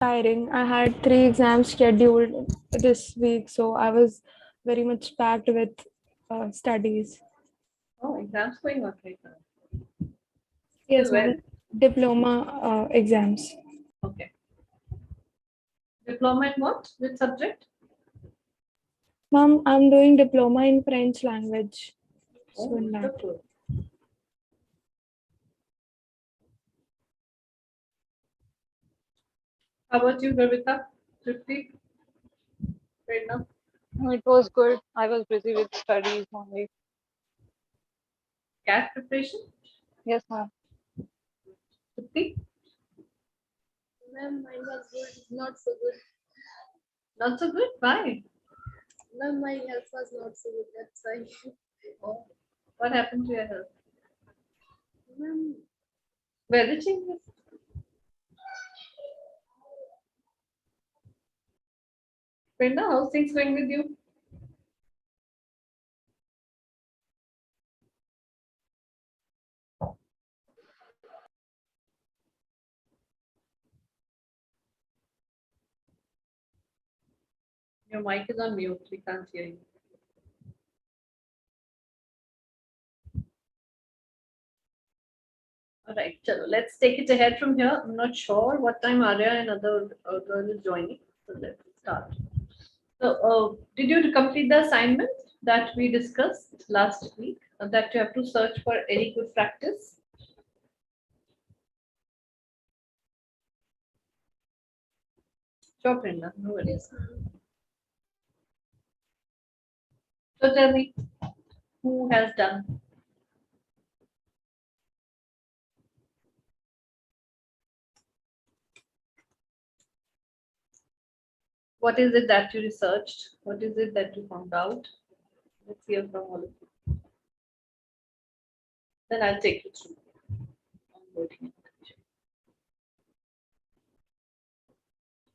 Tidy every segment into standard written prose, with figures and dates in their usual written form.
tiring. I had 3 exams scheduled this week, so I was very much packed with studies. Oh, exams going on right now. Yes, Till when? ma'am. Diploma exams. Okay. Diploma in what? Which subject? Ma'am, I'm doing diploma in French language. Oh, So in that. wonderful. How about you, Gavita? 50? Right now? It was good. I was busy with studies only. CAT preparation? Yes, ma'am. 50? Ma'am, mine was good, not so good. Not so good? Why? Ma'am, my health was not so good, that's why. Oh, what happened to your health? Ma'am, Weather changes? Brenda, how's things going with you? Your mic is on mute. We can't hear you. All right, chalo, let's take it ahead from here. I'm not sure what time Arya and other girl is joining. So let's start. So, did you complete the assignment that we discussed last week? That you have to search for any good practice? Sure, Brenda. No worries. yes, ma'am. So tell me, who has done? What is it that you researched? What is it that you found out? Let's hear from all of you. Then I'll take you through onboarding.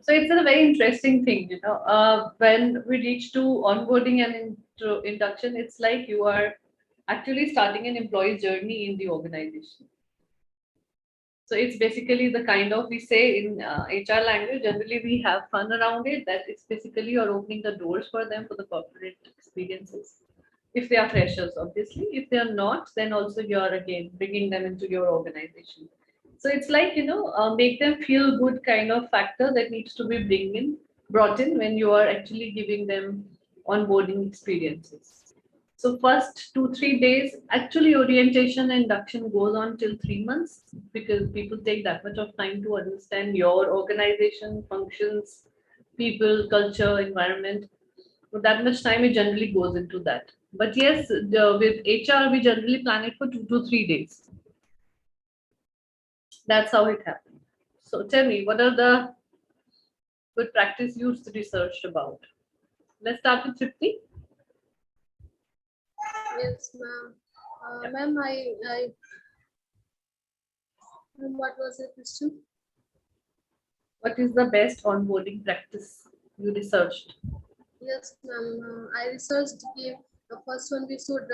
So it's a very interesting thing, you know. When we reach to onboarding and induction, it's like you are actually starting an employee journey in the organization. So it's basically the kind of, we say in HR language, generally we have fun around it, that it's basically you're opening the doors for them for the corporate experiences. If they are freshers, obviously. If they are not, then also you're again bringing them into your organization. So it's like, you know, make them feel good kind of factor that needs to be brought in when you are actually giving them onboarding experiences. So first 2 3 days, actually orientation and induction goes on till 3 months because people take that much of time to understand your organization, functions, people, culture, environment. So that much time it generally goes into that. But yes, with HR we generally plan it for 2 to 3 days. That's how it happened. So tell me, what are the good practice you researched about? Let's start with 50. Yes, ma'am. Yeah. Ma'am, ma'am, what was the question? What is the best onboarding practice you researched? Yes, ma'am. I researched the first one we should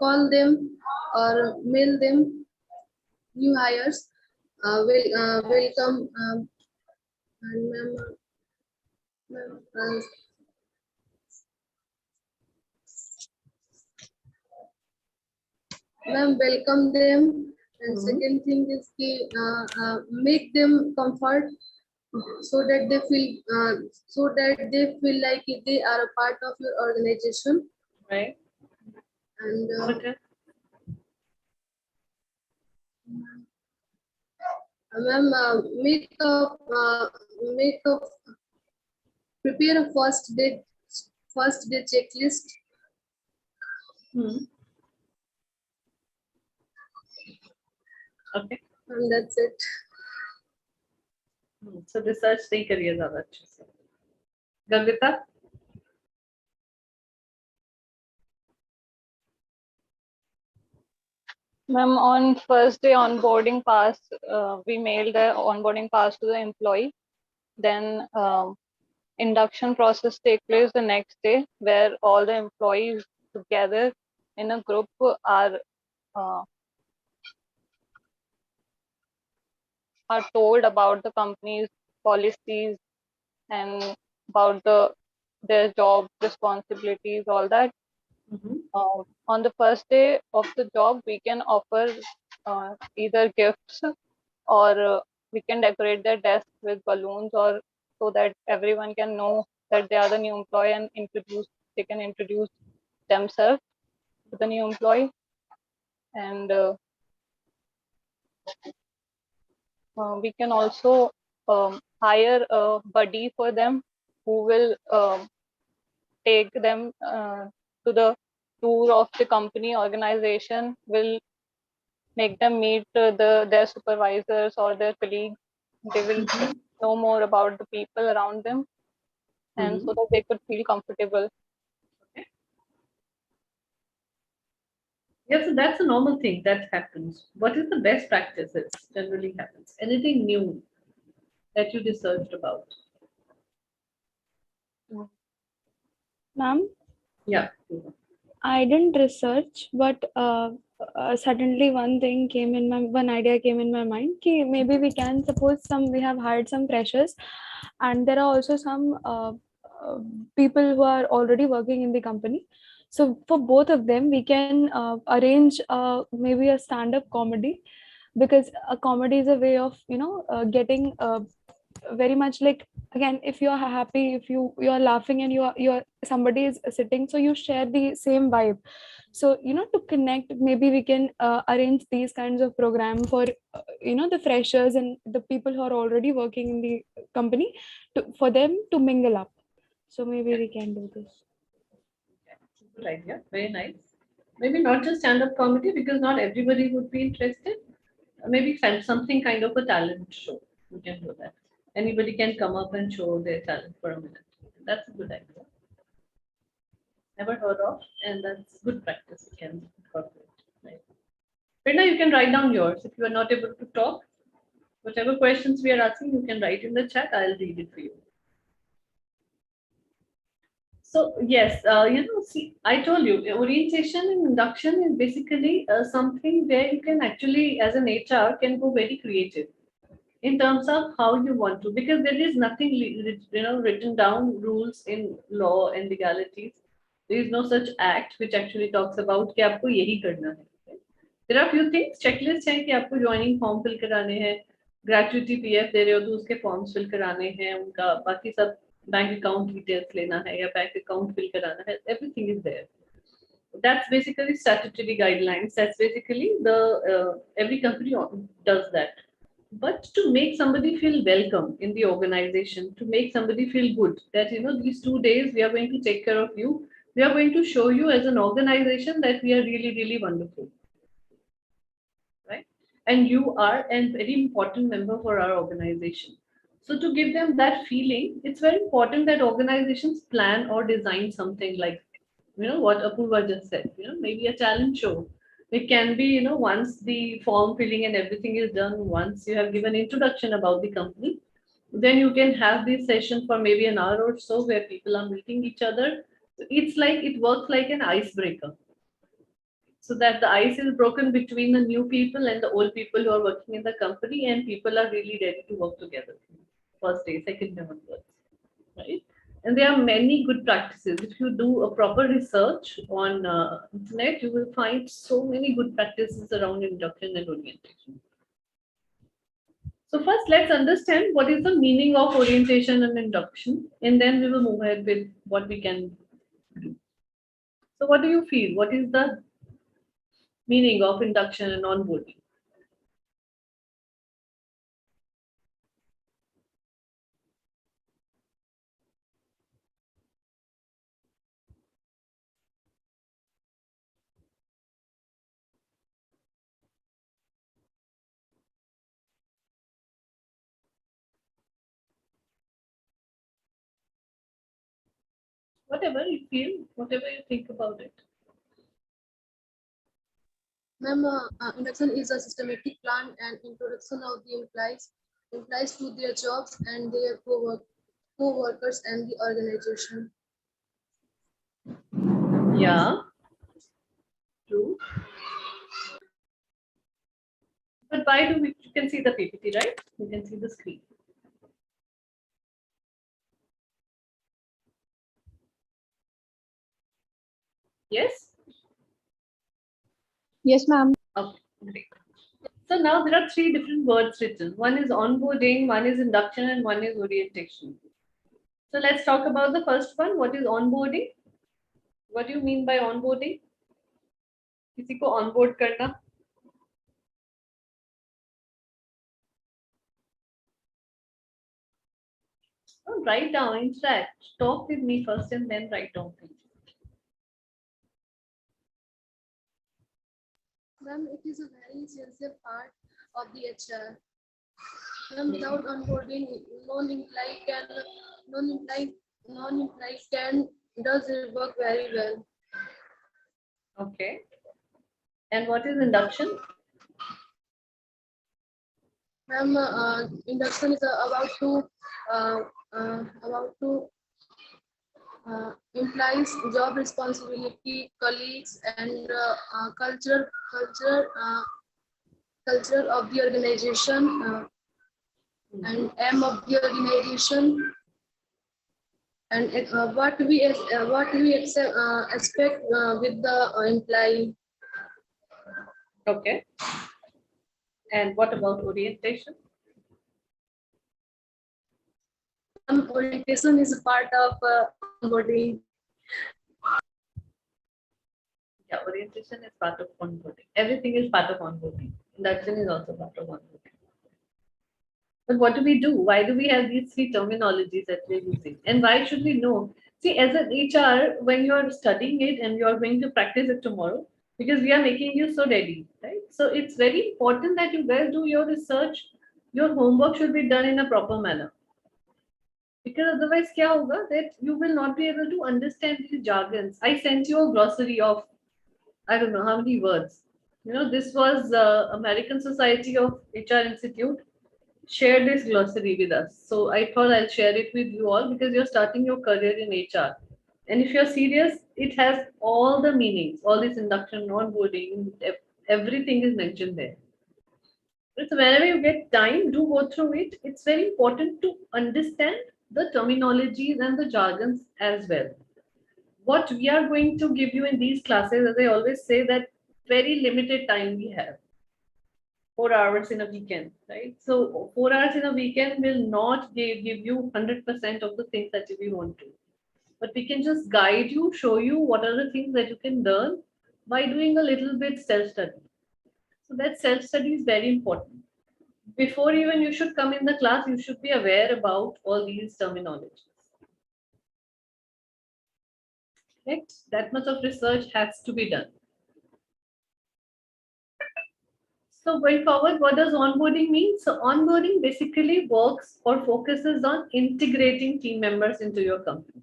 call them or mail them new hires. Welcome, and ma'am, ma'am, welcome them. And second thing is make them comfort so that they feel like they are a part of your organization. Right. And Okay. ma'am, make a prepare a first day checklist. Okay. And that's it. So research नहीं करिए ज़्यादा अच्छे से. Gavita? Ma'am, on first day onboarding pass, we mailed the onboarding pass to the employee. Then induction process take place the next day, where all the employees together in a group are are told about the company's policies and about their job responsibilities, all that. On the first day of the job, we can offer either gifts or we can decorate their desk with balloons, or so that everyone can know that they are the new employee and they can introduce themselves to the new employee. And we can also hire a buddy for them who will take them to the tour of the company organization, will make them meet their supervisors or their colleagues. They will know more about the people around them, and so that they could feel comfortable. Yeah, so that's a normal thing that happens. What is the best practices generally happens? Anything new that you researched about? Ma'am, Yeah. I didn't research, but suddenly one idea came in my mind. Ki maybe we can suppose we have hired some freshers, and there are also some people who are already working in the company. So for both of them, we can arrange maybe a stand-up comedy, because a comedy is a way of getting very much like, again, if you're happy, if you're laughing and you're somebody is sitting, so you share the same vibe. So to connect, maybe we can arrange these kinds of program for the freshers and the people who are already working in the company, for them to mingle up. So maybe we can do this. Good idea. Very nice. Maybe not just stand-up comedy, because not everybody would be interested. Maybe something kind of a talent show. We can do that. Anybody can come up and show their talent for a minute. That's a good idea. Never heard of, and that's good practice. You can incorporate. Right. Right now, you can write down yours. If you are not able to talk, whatever questions we are asking, you can write in the chat. I'll read it for you. So yes, see, I told you, orientation and induction is basically something where you can actually, as an HR, can go very creative in terms of how you want to, because there is nothing written down rules in law and legalities. There is no such act which actually talks about कि आपको यही करना है. There are few things, checklist है कि आपको joining form fill कराने हैं, gratuity PF दे रहे हो तो उसके forms fill कराने हैं, उनका बाकी सब बैंक अकाउंट डिटेल्स लेना है या बैंक अकाउंट फिल कराना है, everything is there. That's basically statutory guidelines. That's basically the every company does that. But to make somebody feel welcome in the organization, to make somebody feel good, that these 2 days we are going to take care of you, we are going to show you as an organization that we are really, really wonderful, right? And you are a very important member for our organization. So to give them that feeling, it's very important that organizations plan or design something like, what Apurva just said, maybe a talent show. It can be, once the form filling and everything is done, once you have given introduction about the company, then you can have this session for maybe an hour or so where people are meeting each other. So it works like an icebreaker, so that the ice is broken between the new people and the old people who are working in the company, and people are really ready to work together. First day, second day onwards, right? And there are many good practices. If you do a proper research on internet, you will find so many good practices around induction and orientation. So first, let's understand what is the meaning of orientation and induction, and then we will move ahead with what we can do. So what do you feel? What is the meaning of induction and onboarding? Whatever you feel, whatever you think about it. Ma'am, induction is a systematic plan and introduction of the employees to their jobs and their co-workers and the organization. Yeah, true. But why do we You can see the PPT, right? You can see the screen. Yes? Yes, ma'am. Okay, great. So now there are three different words written. One is onboarding, one is induction, and one is orientation. So let's talk about the first one. What is onboarding? What do you mean by onboarding? किसी को onboard करना? Oh, write down, interact. Talk with me first and then write down things. Ma'am, it is a very essential part of the HR. Ma'am, without onboarding, non-employee can non-employee can does their work very well. Okay. And what is induction? Ma'am, induction is uh, about to implies job responsibility, colleagues, and culture of the organization and aim of the organization and what we expect with the employee. Okay. And what about orientation? Orientation is a part of onboarding. Yeah, orientation is part of onboarding. Everything is part of onboarding. Induction is also part of onboarding. But what do we do? Why do we have these three terminologies that we're using? And why should we know? See, as an HR, when you're studying it and you're going to practice it tomorrow, because we are making you so ready, right? So it's very important that you guys do your research. Your homework should be done in a proper manner. Because otherwise, kya hoga? That you will not be able to understand the jargons. I sent you a glossary of I don't know how many words. You know, this was American Society of HR Institute shared this glossary with us. So I thought I'll share it with you all because you're starting your career in HR. And if you're serious, it has all the meanings, all this induction, onboarding, everything is mentioned there. So whenever you get time, do go through it. It's very important to understand the terminologies and the jargons as well. What we are going to give you in these classes, as I always say, that very limited time we have. 4 hours in a weekend, right? So 4 hours in a weekend will not give you 100% of the things that we want to. But we can just guide you, show you what are the things that you can learn by doing a little bit self-study. So that self-study is very important. Before even you should come in the class, you should be aware about all these terminologies. Right? That much of research has to be done. So going forward, what does onboarding mean? So onboarding basically works or focuses on integrating team members into your company.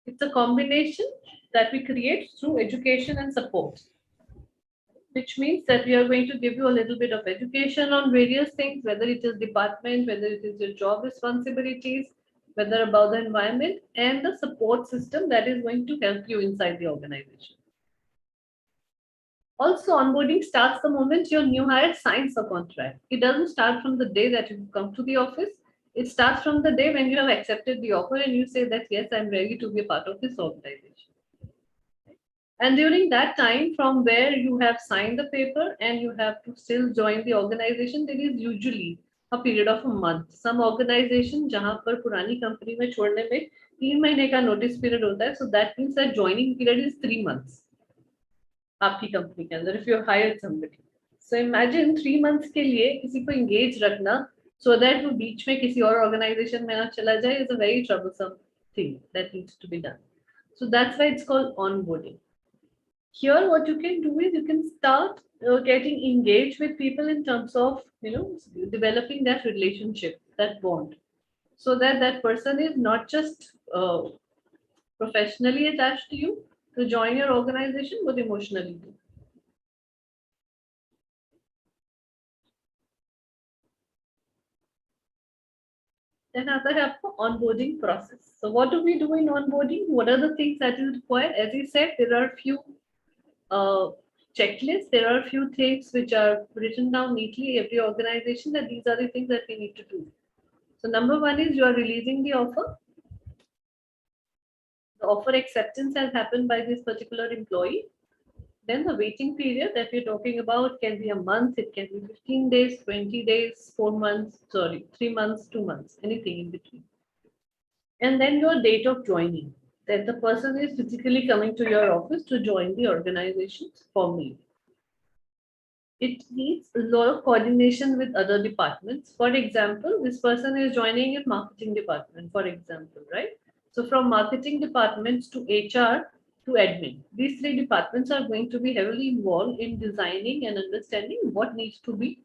It's a combination that we create through education and support, which means that we are going to give you a little bit of education on various things, whether it is department, whether it is your job responsibilities, whether about the environment and the support system that is going to help you inside the organization. Also, onboarding starts the moment your new hire signs a contract. It doesn't start from the day that you come to the office. It starts from the day when you have accepted the offer and you say that, yes, I'm ready to be a part of this organization. And during that time, from where you have signed the paper and you have to still join the organization, there is usually a period of a month. Some organization, जहाँ पर पुरानी company में छोड़ने में 3 महीने का notice period होता है, so that means that joining period is 3 months. आपकी कंपनी के अंदर if you hired somebody. So imagine 3 months के लिए किसी को engage रखना so that वो बीच में किसी और organization में ना चला जाए is a very troublesome thing that needs to be done. So that's why it's called onboarding. Here, what you can do is you can start getting engaged with people in terms of developing that relationship, that bond, so that that person is not just professionally attached to you to join your organization, but emotionally too. Then आता है आपका onboarding process. So what do we do in onboarding? What are the things that is required? As we said, there are few checklist. There are a few things which are written down neatly, every organization, that these are the things that we need to do. So number one is you are releasing the offer. The offer acceptance has happened by this particular employee. Then the waiting period that we're talking about can be a month, it can be 15 days, 20 days, 4 months, sorry, 3 months, 2 months, anything in between. And then your date of joining, that the person is physically coming to your office to join the organization formally. It needs a lot of coordination with other departments. For example, this person is joining in marketing department, for example, right? So from marketing departments to HR to admin, these three departments are going to be heavily involved in designing and understanding what needs to be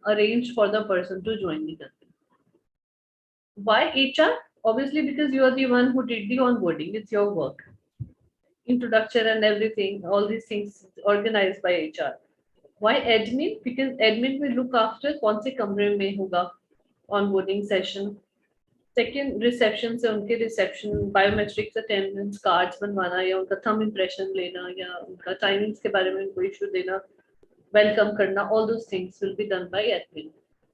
arranged for the person to join the company. Why HR? Obviously, because you are the one who did the onboarding. It's your work. Introduction and everything, all these things organized by HR. Why admin? Because admin will look after कौन से कमरे में होगा onboarding session. Second, reception से उनके reception, biometrics, attendance, cards बनवाना या उनका thumb impression लेना या उनका timings के बारे में उनको issue देना, welcome करना, all those things will be done by admin.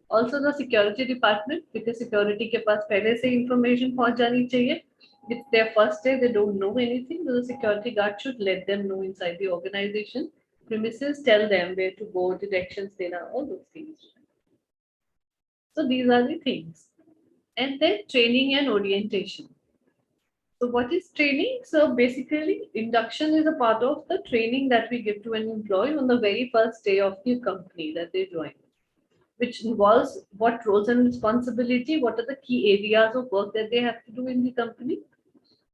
Also the security department, because security के पास पहले से information पहुंच जानी चाहिए. It's their first day, they don't know anything. So the security guard should let them know inside the organization premises, tell them where to go, directions, data, all those things. So these are the things. And then training and orientation. So what is training? So basically induction is a part of the training that we give to an employee on the very first day of the company that they join, which involves what roles and responsibility, what are the key areas of work that they have to do in the company,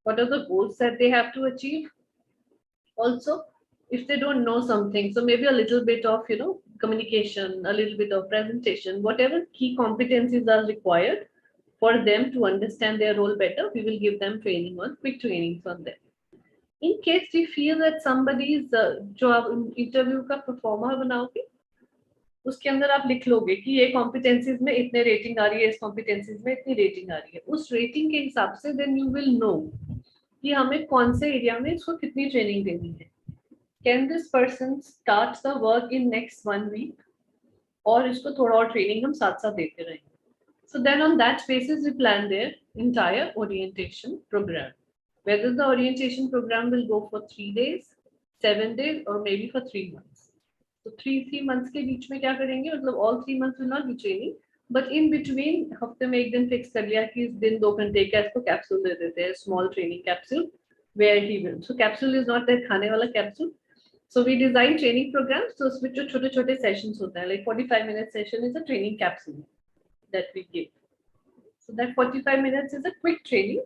what are the goals that they have to achieve. Also, if they don't know something, so maybe a little bit of communication, a little bit of presentation, whatever key competencies are required for them to understand their role better, we will give them training on quick trainings on them. In case we feel that somebody is जो आप interview का performer बनाओगे उसके अंदर आप लिख लोगे कि ये कॉम्पिटेंसीज में इतने रेटिंग आ रही है, इस कॉम्पिटेंसीज में इतनी रेटिंग आ रही है, उस रेटिंग के हिसाब से देन यू विल नो कि हमें कौन से एरिया में इसको कितनी ट्रेनिंग देनी है. Can this person start the work in next 1 week? और इसको थोड़ा और ट्रेनिंग हम साथ साथ देते रहेंगे. So then on that basis we plan their entire orientation program. Whether the orientation program will go for 3 days, 7 days or maybe for 3 months. So 3 months के बीच में क्या करेंगे, मतलब all 3 months will not be training, but in between हफ्ते में एक दिन fix कर लिया कि इस दिन 2 घंटे का इसको कैप्सूल दे देते हैं, small training capsule where he will. So capsule is not that खाने वाला capsule. So we design training programs तो उसमें जो छोटे छोटे sessions होते हैं, like 45-minute session is a training capsule that we give. So that 45 minutes is a quick training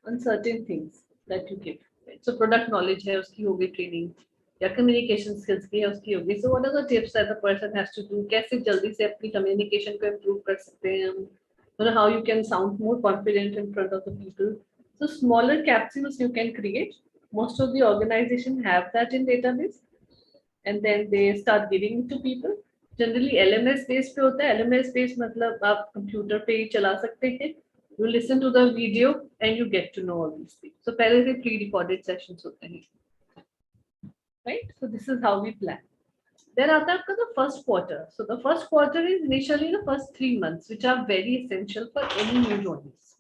on certain things that you give. Right? So product knowledge है उसकी होगी training, या communication skills की है उसकी होगी. So what are the tips that the person has to do? कैसे जल्दी से अपनी communication को improve कर सकते हैं हम? How you can sound more confident in front of the people. So smaller capsules you can create. Most of the organization have that in database, and then they start giving it to people. Generally LMS based पे होता है. LMS based मतलब आप computer पे ही चला सकते हैं. You listen to the video and you get to know all these things. So पहले से pre-recorded sessions होते हैं. Right? So this is how we plan. Then आता है आपका the first quarter. So the first quarter is initially the first 3 months, which are very essential for any new joinees.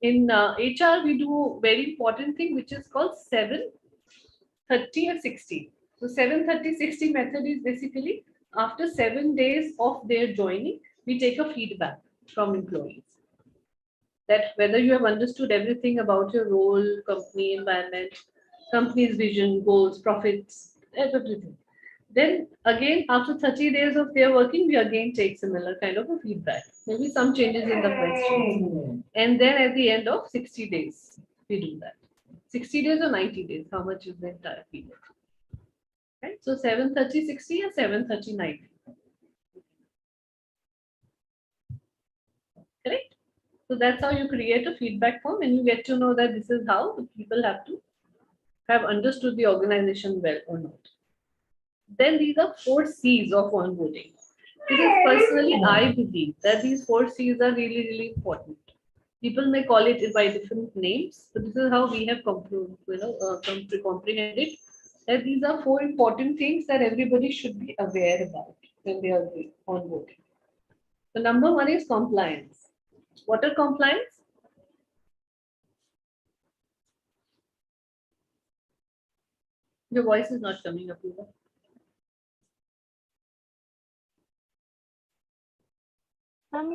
In HR, we do very important thing, which is called 7, 30 or 60. So 7, 30, 60 method is basically after 7 days of their joining, we take a feedback from employees. That whether you have understood everything about your role, company, environment, company's vision, goals, profits, everything. Then again, after 30 days of their working, we again take similar kind of a feedback. Maybe some changes in the questions. And then at the end of 60 days, we do that. 60 days or 90 days, how much is the entire period? Right? So 7, 30, 60 or 7, 30, 90. Correct? So that's how you create a feedback form and you get to know that this is how the people have to have understood the organization well or not. Then these are 4 C's of onboarding. Because personally, I believe that these 4 C's are really, really important. People may call it by different names, but this is how we have comprehended that these are 4 important things that everybody should be aware about when they are onboarding. So number 1 is compliance. What are compliance? Your voice is not coming up, Eva.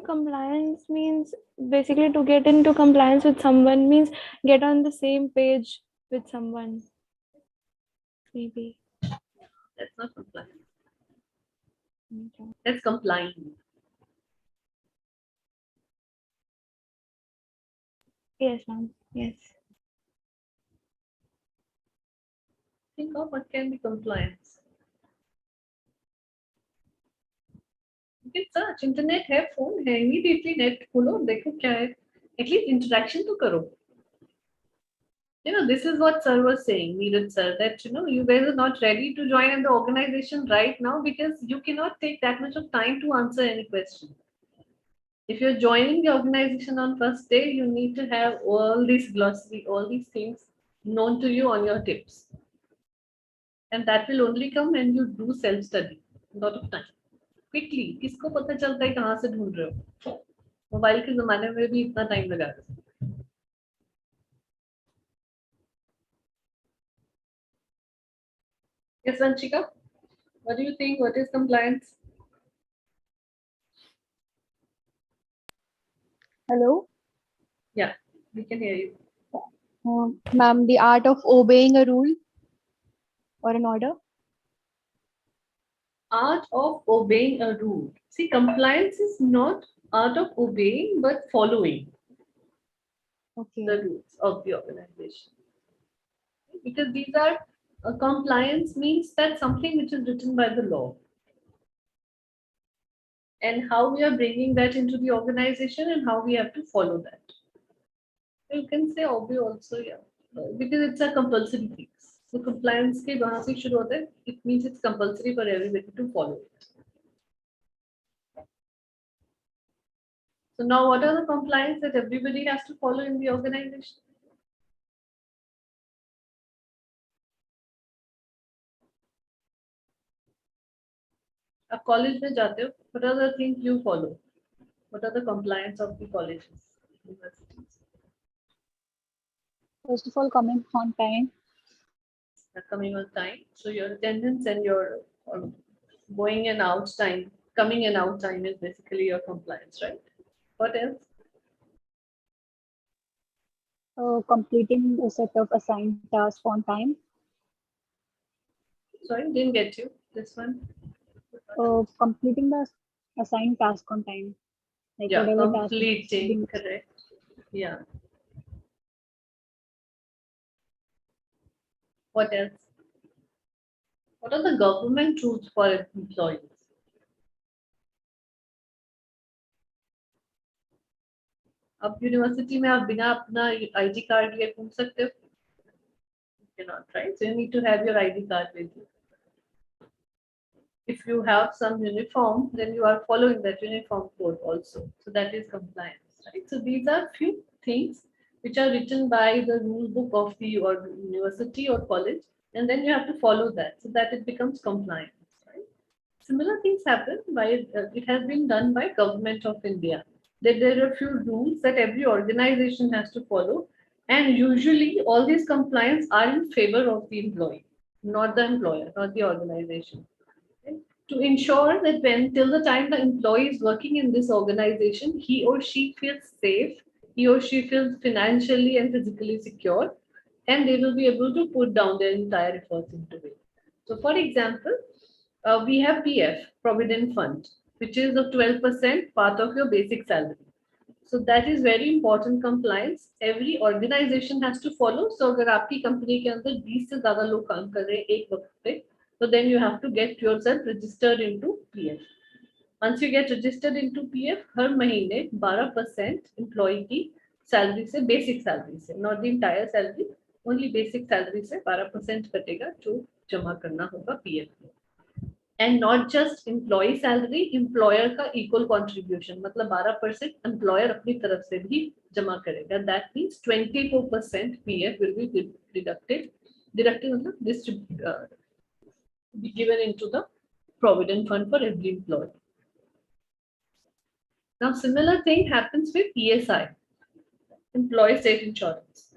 Compliance means basically to get into compliance with someone means get on the same page with someone. Maybe. That's not compliance. Okay. That's complying. Yes, ma'am. Yes. Think of what can be compliance. You can search. Internet है, phone है, immediately net खोलो, देखो क्या है. At least interaction तो करो. You know, this is what sir was saying, Neeraj sir, that you guys are not ready to join in the organization right now because you cannot take that much of time to answer any question. If you're joining the organization on first day, you need to have all this glossary, all these things known to you on your tips. And that will only come when you do self-study. A lot of time. Quickly. किसको पता चलता है कहाँ से ढूंढ रहे हो? Mobile के जमाने में भी इतना टाइम लगा रहे हो. Yes, Vanchika? What do you think? What is compliance? Hello, Yeah, we can hear you. ma'am, the art of obeying a rule or an order. Art of obeying a rule. See, compliance is not art of obeying, but following Okay. the rules of the organization. Because these are compliance means that something which is written by the law. And how we are bringing that into the organization and how we have to follow that. You can say obey also, yeah. Because it's a compulsory thing. So compliance के वहाँ से शुरू होता है. It means it's compulsory for everybody to follow it. So now what are the compliance that everybody has to follow in the organization? आप college में जाते हो, what are the things you follow? What are the compliance of the colleges, universities? First of all, coming on time. Are coming on time. So your attendance and your going and out time, coming and out time is basically your compliance, right? What else? Completing a set of assigned tasks on time. Sorry, didn't get you. This one. Completing the assigned task on time. Like Yeah, whatever task is completing, being- correct. Yeah. What else? What are the government rules for employees? अब university में आप बिना अपना ID card लिए घूम सकते हो? You cannot, right? So you need to have your ID card with you. If you have some uniform, then you are following that uniform code also. So that is compliance, right? So these are few things which are written by the rule book of the university or college, and then you have to follow that so that it becomes compliance, right? Similar things happen by it has been done by government of India. That there are a few rules that every organization has to follow, and usually all these compliance are in favor of the employee, not the employer, not the organization. To ensure that when till the time the employee is working in this organization, he or she feels safe, he or she feels financially and physically secure, and they will be able to put down their entire efforts into it. So, for example, we have PF, Provident Fund, which is a 12% part of your basic salary. So that is very important compliance. Every organization has to follow. So अगर आपकी company के अंदर 20 से ज़्यादा लोग काम कर रहे हैं एक वक्त पे, so then you have to get yourself registered into PF. Once you get registered into PF, हर महीने 12% employee की सैलरी से, बेसिक सैलरी से, not the entire salary, only basic salary से 12% कटेगा जो जमा करना होगा PF में. And not just employee salary, employer का equal contribution, मतलब 12% employer अपनी तरफ से भी जमा करेगा. That means 24% PF will be deducted Deducted मतलब be given into the provident fund for every employee. Now, similar thing happens with ESI, Employee State Insurance.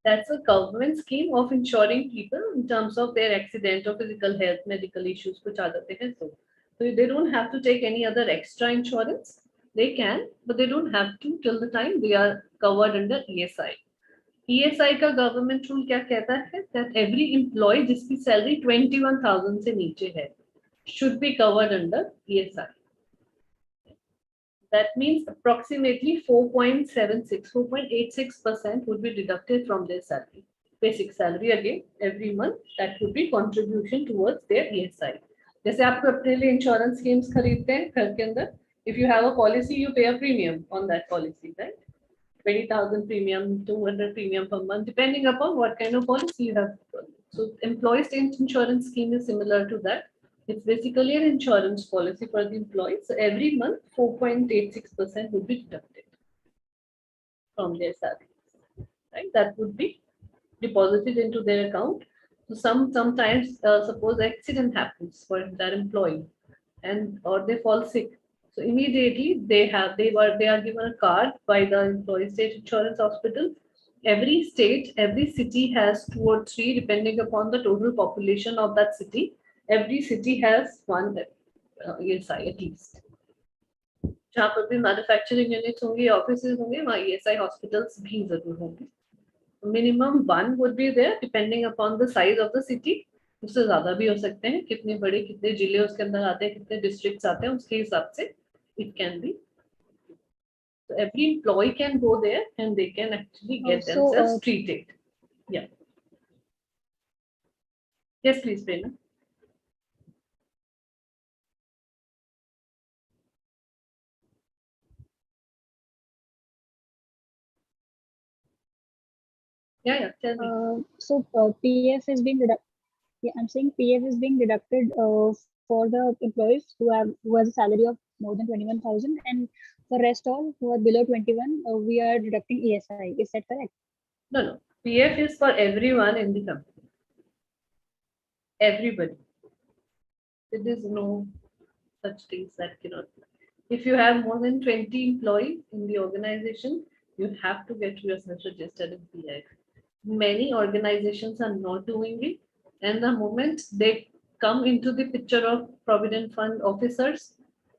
That's a government scheme of insuring people in terms of their accident or physical health, medical issues, कुछ आ जाते हैं तो they don't have to take any other extra insurance. They can, but they don't have to till the time they are covered under ESI. ESI का government rule क्या कहता है that every employee जिसकी salary 21,000 से नीचे है should be covered under ESI. That means approximately 4.86% would be deducted from their salary. Basic salary again every month that would be contribution towards their ESI. जैसे आपको अपने लिए इंश्योरेंस स्कीम्स खरीदते हैं घर के अंदर, if you have a policy you pay a premium on that policy, right? 20,000 premium, 200 premium per month, depending upon what kind of policy you have. So employee state insurance scheme is similar to that. It's basically an insurance policy for the employees. So every month, 4.86% would be deducted from their salary. Right? That would be deposited into their account. So sometimes suppose accident happens for that employee, and or they fall sick. So immediately they are given a card by the employee state insurance hospital. Every state, every city has 2 or 3 depending upon the total population of that city. Every city has one ESI at least. जहाँ पर भी manufacturing units होंगे, offices होंगे, वहाँ ESI hospitals भी जरूर होंगे. Minimum one would be there depending upon the size of the city. उससे ज्यादा भी हो सकते हैं, कितने बड़े कितने जिले उसके अंदर आते हैं, कितने डिस्ट्रिक्ट्स आते हैं, उसके हिसाब से it can be. So every employee can go there and they can actually get themselves treated. Yeah. Yes, please, Prerna. Yeah, tell me. PF is being deducted. Yeah, I'm saying PF is being deducted for the employees who has a salary of more than 21,000, and for rest all who are below 21, we are deducting ESI. Is that correct? No. PF is for everyone in the company. Everybody. There is no such things that cannot be. If you have more than 20 employees in the organization, you have to get yourself registered in PF. Many organizations are not doing it, and the moment they come into the picture of provident fund officers,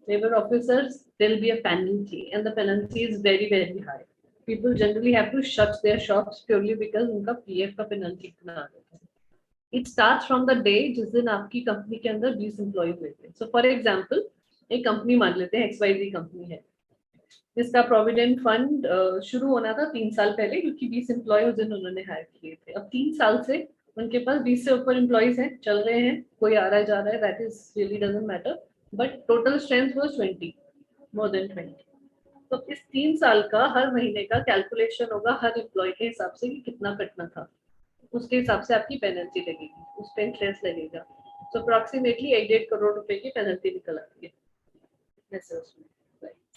labor officers, there will be a penalty, and the penalty is very, very high. People generally have to shut their shops purely because उनका PF का penalty इतना आ जाता है. It starts from the day जिस दिन आपकी company के अंदर 20 एम्प्लॉय हुए थे. So for example, एक कंपनी मान लेते हैं XYZ कंपनी है, जिसका प्रोविडेंट फंड शुरू होना था 3 साल पहले, क्योंकि 20 एम्प्लॉय उस दिन उन्होंने हायर किए थे. अब 3 साल से उनके पास 20 से ऊपर एम्प्लॉयज हैं, चल रहे हैं, कोई आ रहा है जा रहा है, that is really doesn't matter, but total strength was 20, more than 20. तो इस 3 साल का हर महीने का कैलकुलेशन होगा हर एम्प्लॉय के हिसाब से कि कितना कटना था, उसके हिसाब से आपकी पेनल्टी लगेगी, उस पर इंटरेस्ट लगेगा. सो अप्रॉक्सीमेटली 1.5 करोड़ रुपए की पेनल्टी निकल आती है.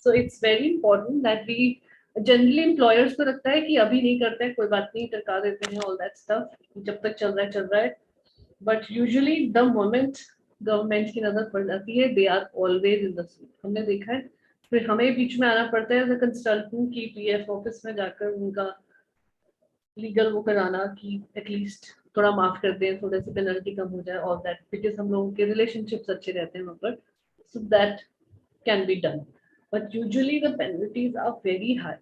So it's very important that we generally employers को लगता है कि अभी नहीं करते हैं, कोई बात नहीं, टरका देते हैं, all that stuff, जब तक चल रहा है. But usually the moment government की नजर पड़ जाती है, they are always in the suit. हमने देखा है, फिर हमें बीच में आना पड़ता है एज अ कंसल्टेंट की PF ऑफिस में जाकर उनका लीगल वो कराना कि एटलीस्ट थोड़ा माफ कर दें, थोड़े से पेनल्टी कम हो जाए, और दैट बिकॉज हम लोगों के रिलेशनशिप्स अच्छे रहते हैं वहाँ पर, so that can be done. But usually the penalties are very high.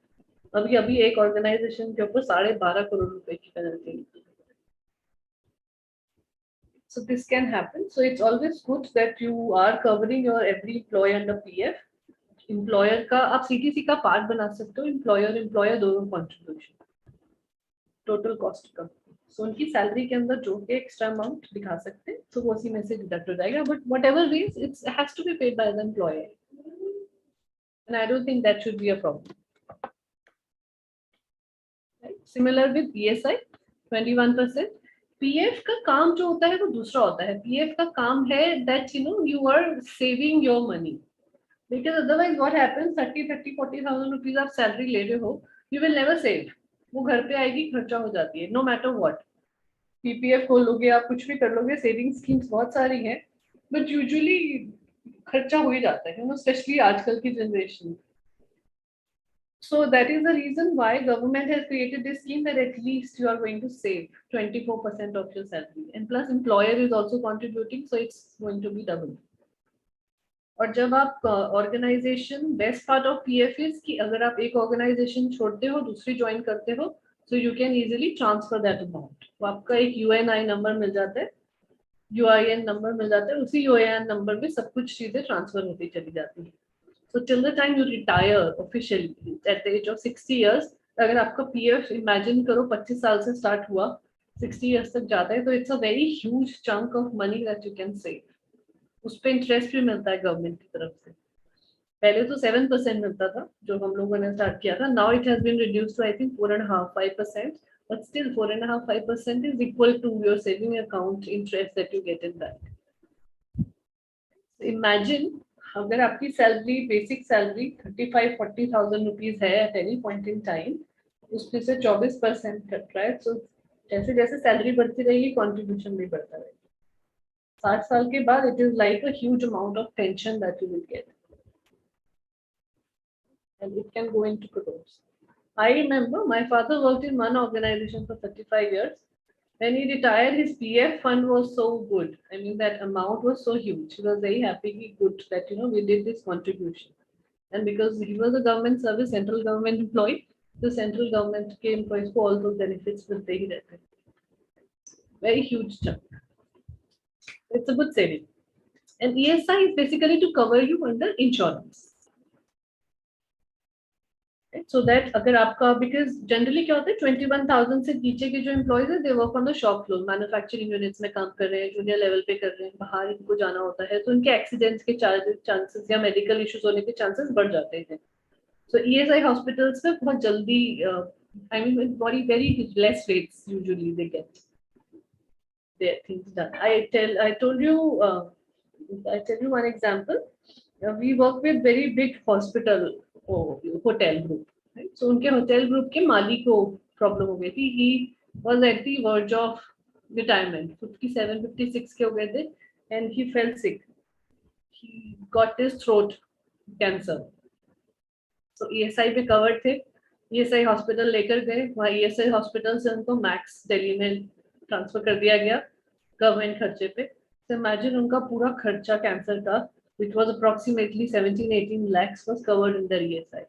अभी एक ऑर्गेनाइजेशन के ऊपर 12.5 करोड़ रुपए की पेनल्टी निकली. So this can happen. So it's always good that you are covering your every employee under PF. Employer का आप CTC का पार्ट बना सकते हो, employer दोनों contribution, total cost का. So उनकी सैलरी के अंदर जो के एक्स्ट्रा अमाउंट दिखा सकते हैं, तो वो उसी में से डिडक्ट हो जाएगा. But whatever ways, it has to be paid by the employer, and I don't think that should be a problem. Right? Similar with ESI, 21%. PF का काम जो होता है वो दूसरा होता है. PF का काम है that you are saving your money, because otherwise what happens, 30,000-40,000 rupees आप सैलरी ले रहे हो, you will never save. वो घर पे आएगी, खर्चा हो जाती है, no matter what. पीपीएफ खोल लोगे, आप कुछ भी कर लोगे, सेविंग स्कीम्स बहुत सारी हैं, बट यूजुअली खर्चा हो ही जाता है, स्पेशली आजकल की generation. So that is the reason why government has created this scheme that at least you are going to save 24% of your salary, and plus employer is also contributing, so it's going to be double. और जब आप organization, best part of PF is कि अगर आप एक organisation छोड़ते हो दूसरी ज्वाइन करते हो, so you can easily transfer that amount. तो आपका एक यूएनआई नंबर मिल जाता है, यूआईएन नंबर मिल जाता है, उसी यूएएन नंबर में सब कुछ चीजें ट्रांसफर होती चली जाती है. So till the time you retire officially at the age of 60 years, अगर आपका पीएफ इमेजिन करो 25 साल से स्टार्ट हुआ, 60 years तक जाता है, तो it's a very huge chunk of money that you can save. उस पर इंटरेस्ट भी मिलता है गवर्नमेंट की तरफ से. पहले तो 7% मिलता था जो हम लोगों ने स्टार्ट किया था. Now it has been reduced to I think 4.5-5%, but still 4.5-5% is equal to your saving account interest that you get in that. Imagine अगर आपकी सैलरी, बेसिक सैलरी 35-40,000 रुपीज है at any point in time, उसमें से 24% cut रहा है. सो जैसे जैसे salary बढ़ती रहेगी कॉन्ट्रीब्यूशन भी बढ़ता रहेगा. 60 साल के बाद it is like a huge amount of pension that you will get, and it can go into crores. I remember my father worked in one organization for 35 years. When he retired, his PF fund was so good. I mean, that amount was so huge. He was very happy, good that we did this contribution. And because he was a government service, central government employee, the central government came for all those benefits with the very huge chunk. It's a good saving. And ESI is basically to cover you under insurance. So that अगर आपका, because generally क्या होता है 21,000 से नीचे के जो employees है, they work on the shop floor, manufacturing units में काम कर रहे हैं, जूनियर लेवल पे कर रहे हैं, बाहर इनको जाना होता है, तो उनके एक्सीडेंट्स के चांसेस या मेडिकल इश्यूज होने के चांसेस बढ़ जाते हैं. सो ईएसआई हॉस्पिटल्स में बहुत जल्दी, I mean very less rates usually they get their things done. I told you, I tell you one example. We work with very big hospital hotel group, right? So उनके hotel group के मालिक को problem हो गई थी. He was at the verge of retirement, 57-56 के हो गए थे, and he fell sick. He got his throat cancer. So ESI पे कवर थे, ESI हॉस्पिटल लेकर गए, वहाँ ESI हॉस्पिटल से उनको मैक्स दिल्ली में ट्रांसफर कर दिया गया गवर्नमेंट खर्चे पे. So imagine उनका पूरा खर्चा कैंसर का, which was approximately 17-18 lakhs, was covered in their ESI.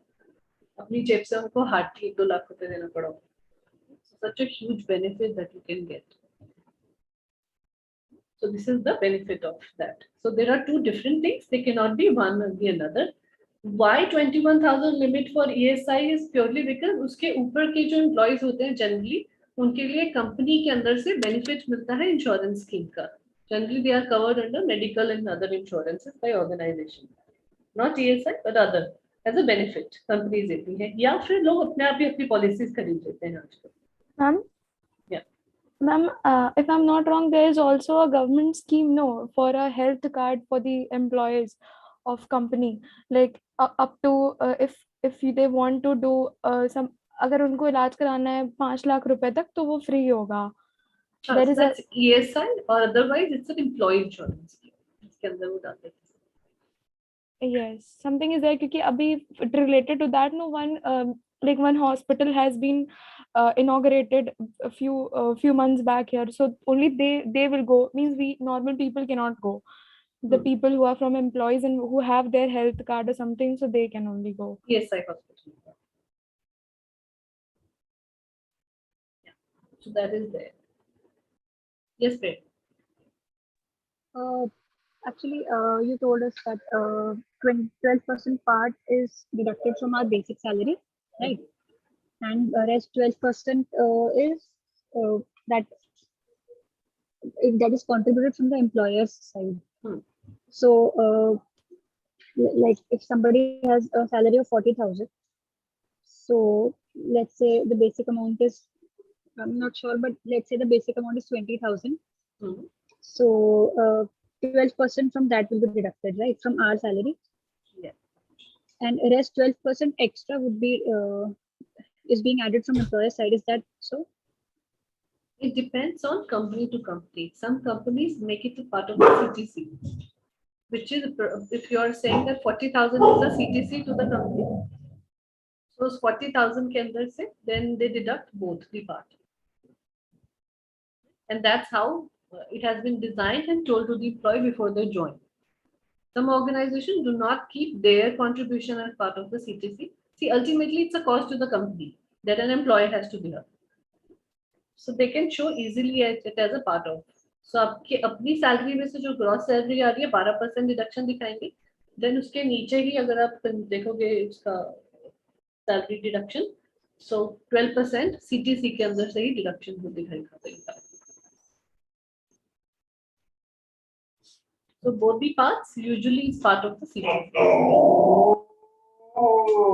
अपनी जेब से उनको हार्डली 1-2 लाख रुपए देना पड़ा. Such a huge benefit that you can get. So this is the benefit of that. So there are two different things. They cannot be one or the another. Why 21,000 limit for ESI is purely because उसके ऊपर के जो employees होते हैं generally, उनके लिए company के अंदर से बेनिफिट मिलता है इंश्योरेंस स्कीम का. Generally they are covered under medical and other insurances by organization, not ESI but other, as a benefit companies देती हैं, या फिर लोग अपने आप ही अपनी पॉलिसीज खरीद लेते हैं आजकल. Ma'am, Yeah. Ma'am, if I'm not wrong, there is also a government scheme, no, for a health card for the employees of company, like up to if they want to do some, अगर उनको इलाज कराना है 5 लाख रुपए तक तो वो free होगा. So that's ESI or otherwise it's an employee insurance scheme. इसके अंदर वो डालते हैं. Yes, something is there क्योंकि अभी related to that, no, one hospital has been inaugurated a few months back here, so only they will go, means we normal people cannot go. The people who are from employees and who have their health card or something, so they can only go. ESI hospital. Yeah. So that is there. Yes, Prem. Actually, you told us that 12% part is deducted from our basic salary, right? And the rest 12% is that that is contributed from the employer's side. So, like if somebody has a salary of 40,000, so let's say the basic amount is, I'm not sure, but let's say the basic amount is 20,000. So 12% from that will be deducted, right, from our salary. Yeah. And rest 12% extra would be is being added from employer side. Is that so? It depends on company to company. Some companies make it a part of the CTC, which is if you are saying that 40,000 is the CTC to the company, so उस 40,000 के अंदर से then they deduct both the part, and that's how it has been designed and told to the employee before they join. Some organizations do not keep their contribution as part of the CTC. See, ultimately it's a cost to the company that an employer has to bear. So they can show easily it as a part of. So आपके अपनी salary में से जो gross salary आ रही है 12% deduction दिखाएंगे. Then उसके नीचे ही अगर आप देखोगे उसका सैलरी डिडक्शन, सो 12% CTC के अंदर से ही डिडक्शन हो दिखाएगा. So both the parts usually is part of the CTC.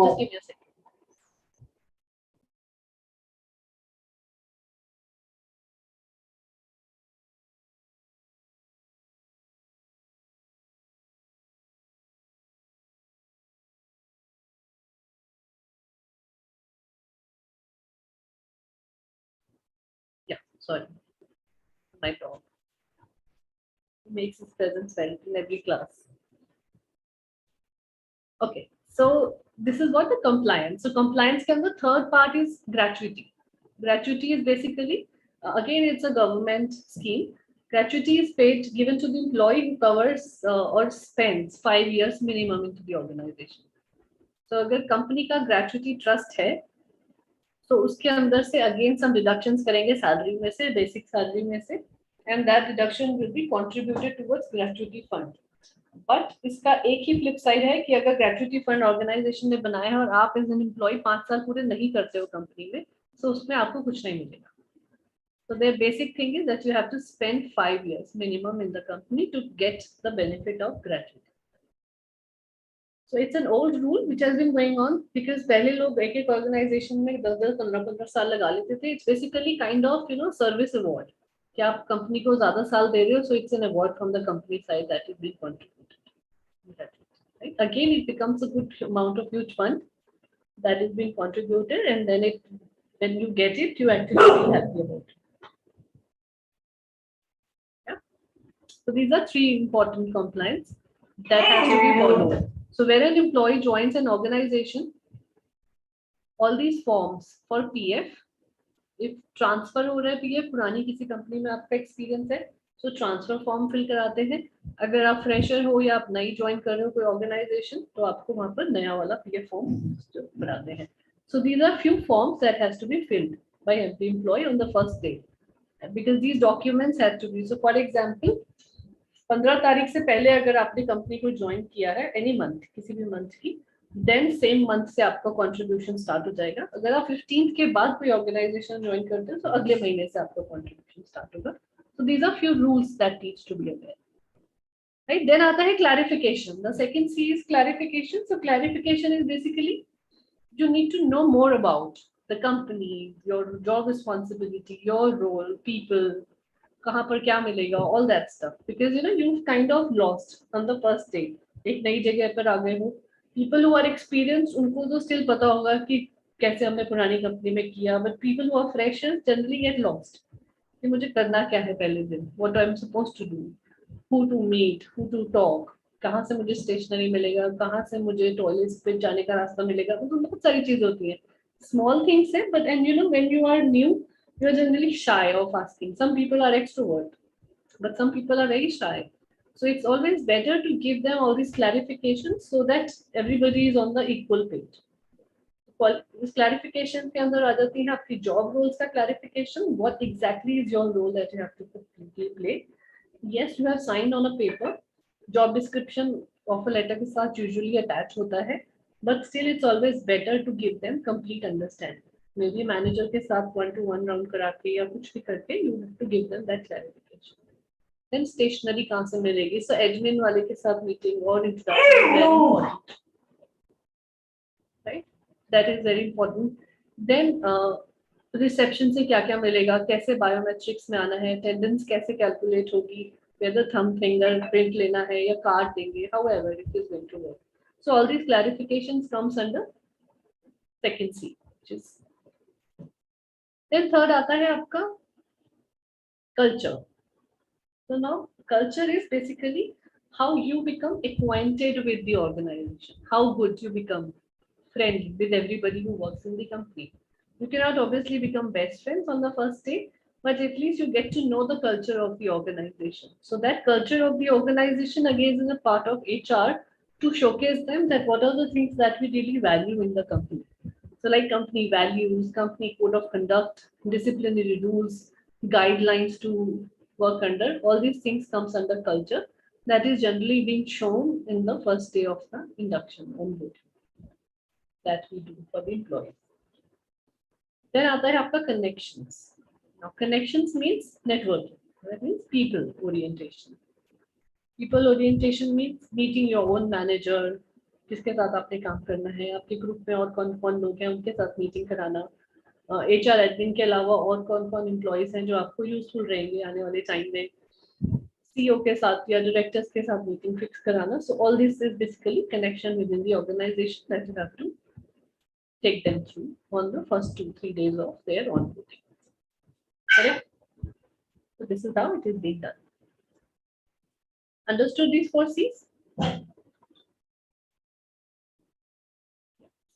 Just give me a second. Yeah, sorry. My problem. He makes his presence felt in every class. Okay, so this is what the compliance. So compliance can the third part is gratuity. Gratuity is basically, again, it's a government scheme. Gratuity is paid given to the employee who covers or spends 5 years minimum into the organization. So अगर company का gratuity trust है, तो उसके अंदर से again some deductions करेंगे salary में से, basic salary में से, and that deduction will be contributed towards gratuity fund. But इसका एक ही फ्लिप साइड है कि अगर ग्रेचुइटी फंड ऑर्गेनाइजेशन ने बनाया है और आप एज एन एम्प्लॉय 5 साल पूरे नहीं करते हो कंपनी में, तो उसमें आपको कुछ नहीं मिलेगा. So the basic thing is that you have to spend 5 years minimum in the company to get the benefit of gratuity. So it's an old rule which has been going on because पहले लोग एक एक organisation में 10-10, 15-15 साल लगा लेते थे. It's basically kind of service award कि आप कंपनी को ज्यादा साल दे रहे हो, so it's an award from the company side that is being contributed. Right? Again, it becomes a good amount of huge fund that is being contributed, and then when you get it, you actually feel happy about it. Yeah. So these are 3 important compliance that has to be followed. So when an employee joins an organization, all these forms for PF, if transfer हो रहा है PF पुरानी किसी company में आपका experience है, तो transfer form fill कराते हैं. अगर आप फ्रेशर हो या आप नई ज्वाइन कर रहे हो कोई ऑर्गेनाइजेशन, तो आपको वहां पर नया वाला पीएफ फॉर्म बनाते हैं. So these are few forms that has to be filled by every employee on the first day because these documents have to be. So for example 15 तारीख से पहले अगर आपने कंपनी को ज्वाइन किया है एनी मंथ, किसी भी मंथ की, देन सेम मंथ से आपका कंट्रीब्यूशन स्टार्ट हो जाएगा. अगर आप 15th के बाद कोई ऑर्गेनाइजेशन ज्वाइन करते हो तो अगले महीने से आपका कंट्रीब्यूशन स्टार्ट होगा. So these are few rules that needs to be aware. Right? Then आता है clarification. The second C is clarification. So clarification is basically you need to know more about the company, your job responsibility, your role, people, कहाँ पर क्या मिलेगा, all that stuff. Because you've kind of lost on the first day. एक नई जगह पर आ गए हो. People who are experienced उनको तो still पता होगा कि कैसे हमने पुरानी कंपनी में किया. But people who are freshers generally get lost. कि मुझे करना क्या है पहले दिन, what I'm supposed to do, who to meet, who to talk, कहाँ से मुझे स्टेशनरी मिलेगा, कहाँ से मुझे टॉयलेट पे जाने का रास्ता मिलेगा. तो बहुत सारी चीजें होती हैं, small things है, but and when you are new you are generally shy of asking. Some people are extrovert but some people are very shy, so it's always better to give them all these clarifications so that everybody is on the equal page. इस clarification के अंदर आ जाती है आपकी job roles का clarification. What exactly is your role that you have to completely play. Yes, you have signed on a paper. Job description offer letter के साथ यूजुअली अटैच होता है, but still it's always better to give them complete understanding. Maybe बी मैनेजर के साथ 1-to-1 round करा के या कुछ भी करके you have to give them that clarification. Then stationery कहाँ से मिलेगी? सो एडमिन वाले के साथ मीटिंग और introduction, right, that is very important. Then reception से क्या क्या मिलेगा, कैसे बायोमेट्रिक्स में आना है, अटेंडेंस कैसे कैलकुलेट होगी, whether thumb finger print लेना है या कार्ड देंगे, however it is going to work. So all these clarifications comes under second C, which is then third आता है आपका Culture. So now culture is basically how you become acquainted with the organization, how good you become friendly with everybody who works in the company. You cannot obviously become best friends on the first day, but at least you get to know the culture of the organization. So that culture of the organization again is a part of HR to showcase them that what are the things that we really value in the company. So like company values, company code of conduct, disciplinary rules, guidelines to work under, all these things comes under culture that is generally being shown in the first day of the induction onboard that we do for the employees. Then आता है आपका connections. Now connections means networking. That means people orientation. People orientation means meeting your own manager, जिसके साथ आपने काम करना है, आपके ग्रुप में और कौन कौन लोग हैं उनके साथ मीटिंग कराना, HR एडमिन के अलावा और कौन कौन एम्प्लॉयज हैं जो आपको यूजफुल रहेंगे आने वाले टाइम में, CEO के साथ या डायरेक्टर्स के साथ मीटिंग फिक्स कराना. So all this is basically connection within the organization that you have to take them through on the first 2-3 days of their onboarding. Correct? So this is how it is being done. Understood these 4 C's?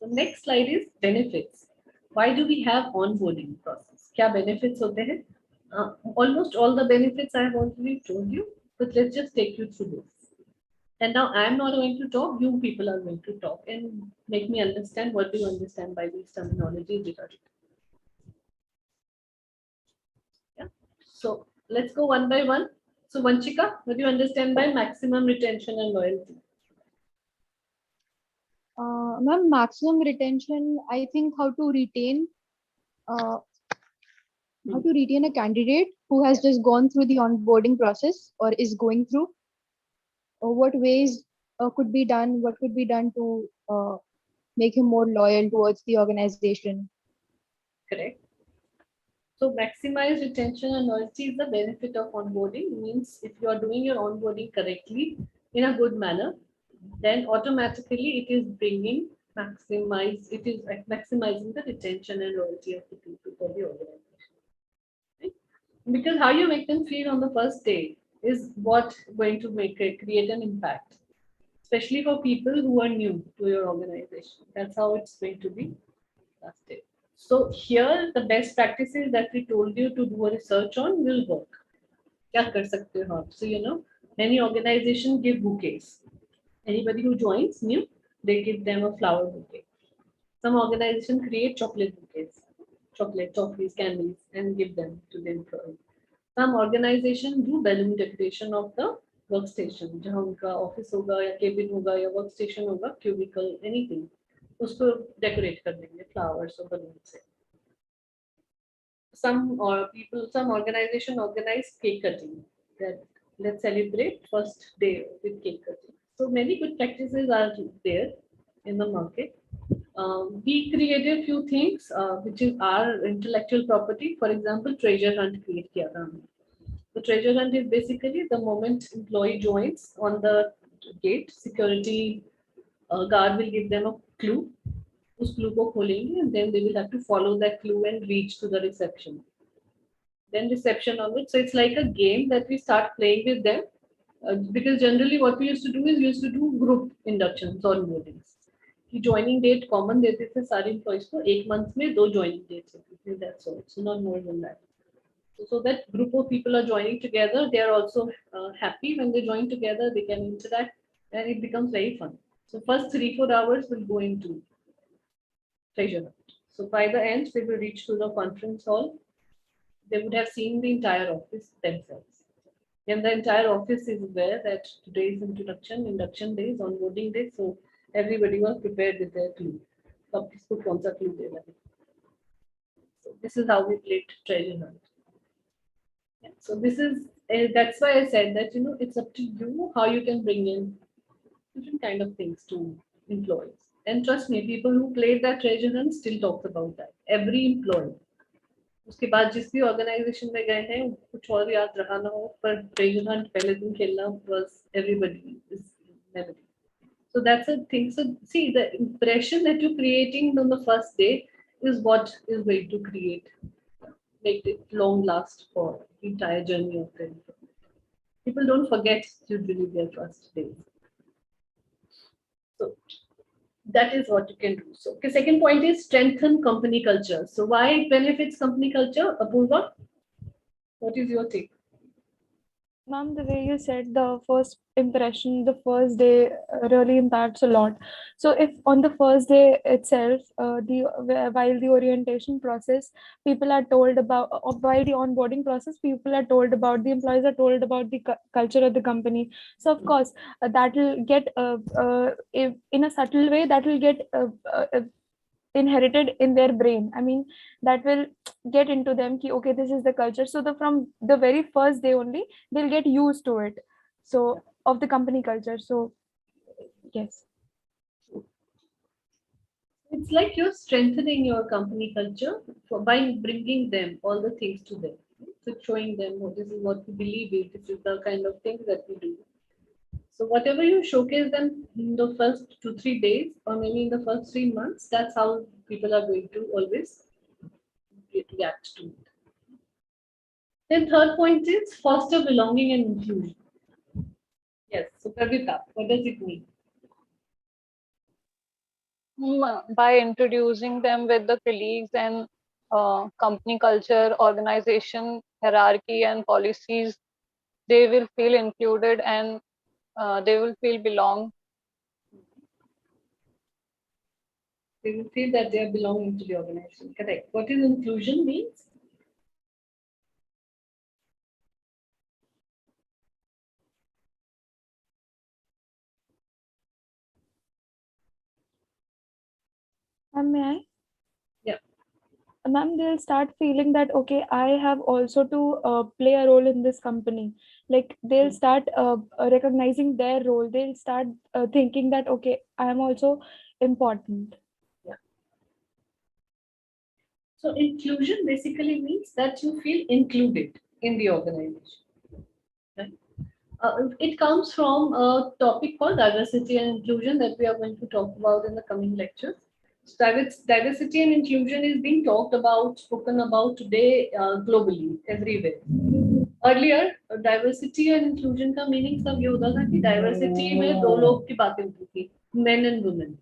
So next slide is benefits. Why do we have onboarding process? क्या benefits होते हैं? Almost all the benefits I have already told you, but let's just take you through this. And now I am not going to talk, you people are going to talk and make me understand what do you understand by these terminologies regarding. Yeah. So let's go one by one. So Vanchika, what do you understand by maximum retention and loyalty? Ma'am, maximum retention, I think uh, how to retain a candidate who has just gone through the onboarding process or is going through. What ways could be done? What could be done to make him more loyal towards the organization? Correct. So maximize retention and loyalty is the benefit of onboarding. Means if you are doing your onboarding correctly in a good manner, then automatically it is maximizing the retention and loyalty of the people for the organization. Right? Because how you make them feel on the first day is what going to create an impact, especially for people who are new to your organization. That's how it's going to be last day. So here the best practices that we told you to do a research on will work. क्या कर सकते हो आप? So many organizations give bouquets. Anybody who joins new, they give them a flower bouquet. Some organizations create chocolate bouquets, chocolate, toffees, candies, and give them to the employee. Some organizations do balloon decoration of the workstation, जहाँ उनका office होगा या cabin होगा या workstation होगा, cubicle, anything. उसको decorate कर देंगे flowers or balloons से. Some organization organize cake cutting. That let's celebrate first day with cake cutting. So many good practices are there in the market. We created few things which is our intellectual property. For example, treasure hunt create किया था हमने. The treasure hunt is basically the moment employee joins on the gate, security guard will give them a clue. उस clue को खोलेंगे and then they will have to follow that clue and reach to the reception. Then reception of it. So it's like a game that we start playing with them. Because generally what we used to do is we used to do group inductions or onboardings. कि joining date common देते थे सारे employees को, एक month में 2 joining dates होती थी. That's all. So not more than that. So that group of people are joining together. They are also happy when they join together. They can interact and it becomes very fun. So first 3-4 hours will go into treasure hunt. So by the end, they will reach to the conference hall. They would have seen the entire office themselves. And the entire office is aware that today is induction days, onboarding day. So everybody was prepared with their clue. So this is how we played treasure hunt. Yeah, so this is that's why I said that it's up to you how you can bring in different kind of things to employees. And trust me, people who played that treasure hunt still talks about that. Every employee. उसके बाद जिस भी organisation में गए हैं कुछ और याद रहा ना हो पर ट्रेजर हंट पहले दिन खेलना was everybody is memory. So that's a thing. So see, the impression that you're creating on the first day is what is going to create make it long last for the entire journey of them. People don't forget usually their first days. So that is what you can do. So okay, second point is strengthen company culture. So why it benefits company culture? Apurva, what is your take? Ma'am, the way you said the first impression, the first day really impacts a lot. So if on the first day itself, while the orientation process, people are told about, while the onboarding process, people are told about, the employees are told about the culture of the company. So of course, that will get, in a subtle way, that will get inherited in their brain. I mean, that will get into them ki, okay, this is the culture. So from the very first day only, they'll get used to it, so of the company culture. So yes. It's like you're strengthening your company culture by bringing them all the things to them. So showing them, oh, this is what we believe in, this is the kind of things that we do. So whatever you showcase them in the first 2-3 days, or maybe in the first 3 months, that's how people are going to always react to it. Then third point is foster belonging and inclusion. Yes. So Kavita, what does it mean? By introducing them with the colleagues and company culture, organization, hierarchy, and policies, they will feel included and they will feel belong. They will feel that they are belonging to the organization. Correct. What is inclusion means? May I? Yeah. Ma'am, they'll start feeling that, okay, I have also to play a role in this company. Like they'll start recognizing their role. They'll start thinking that, okay, I am also important. Yeah. So inclusion basically means that you feel included in the organization. Right? It comes from a topic called diversity and inclusion that we are going to talk about in the coming lectures. So diversity and inclusion is being talked about, spoken about today globally, everywhere. Earlier, diversity and inclusion का meaning सब ये होता था कि diversity में दो लोग की बातें होती थी, men and women,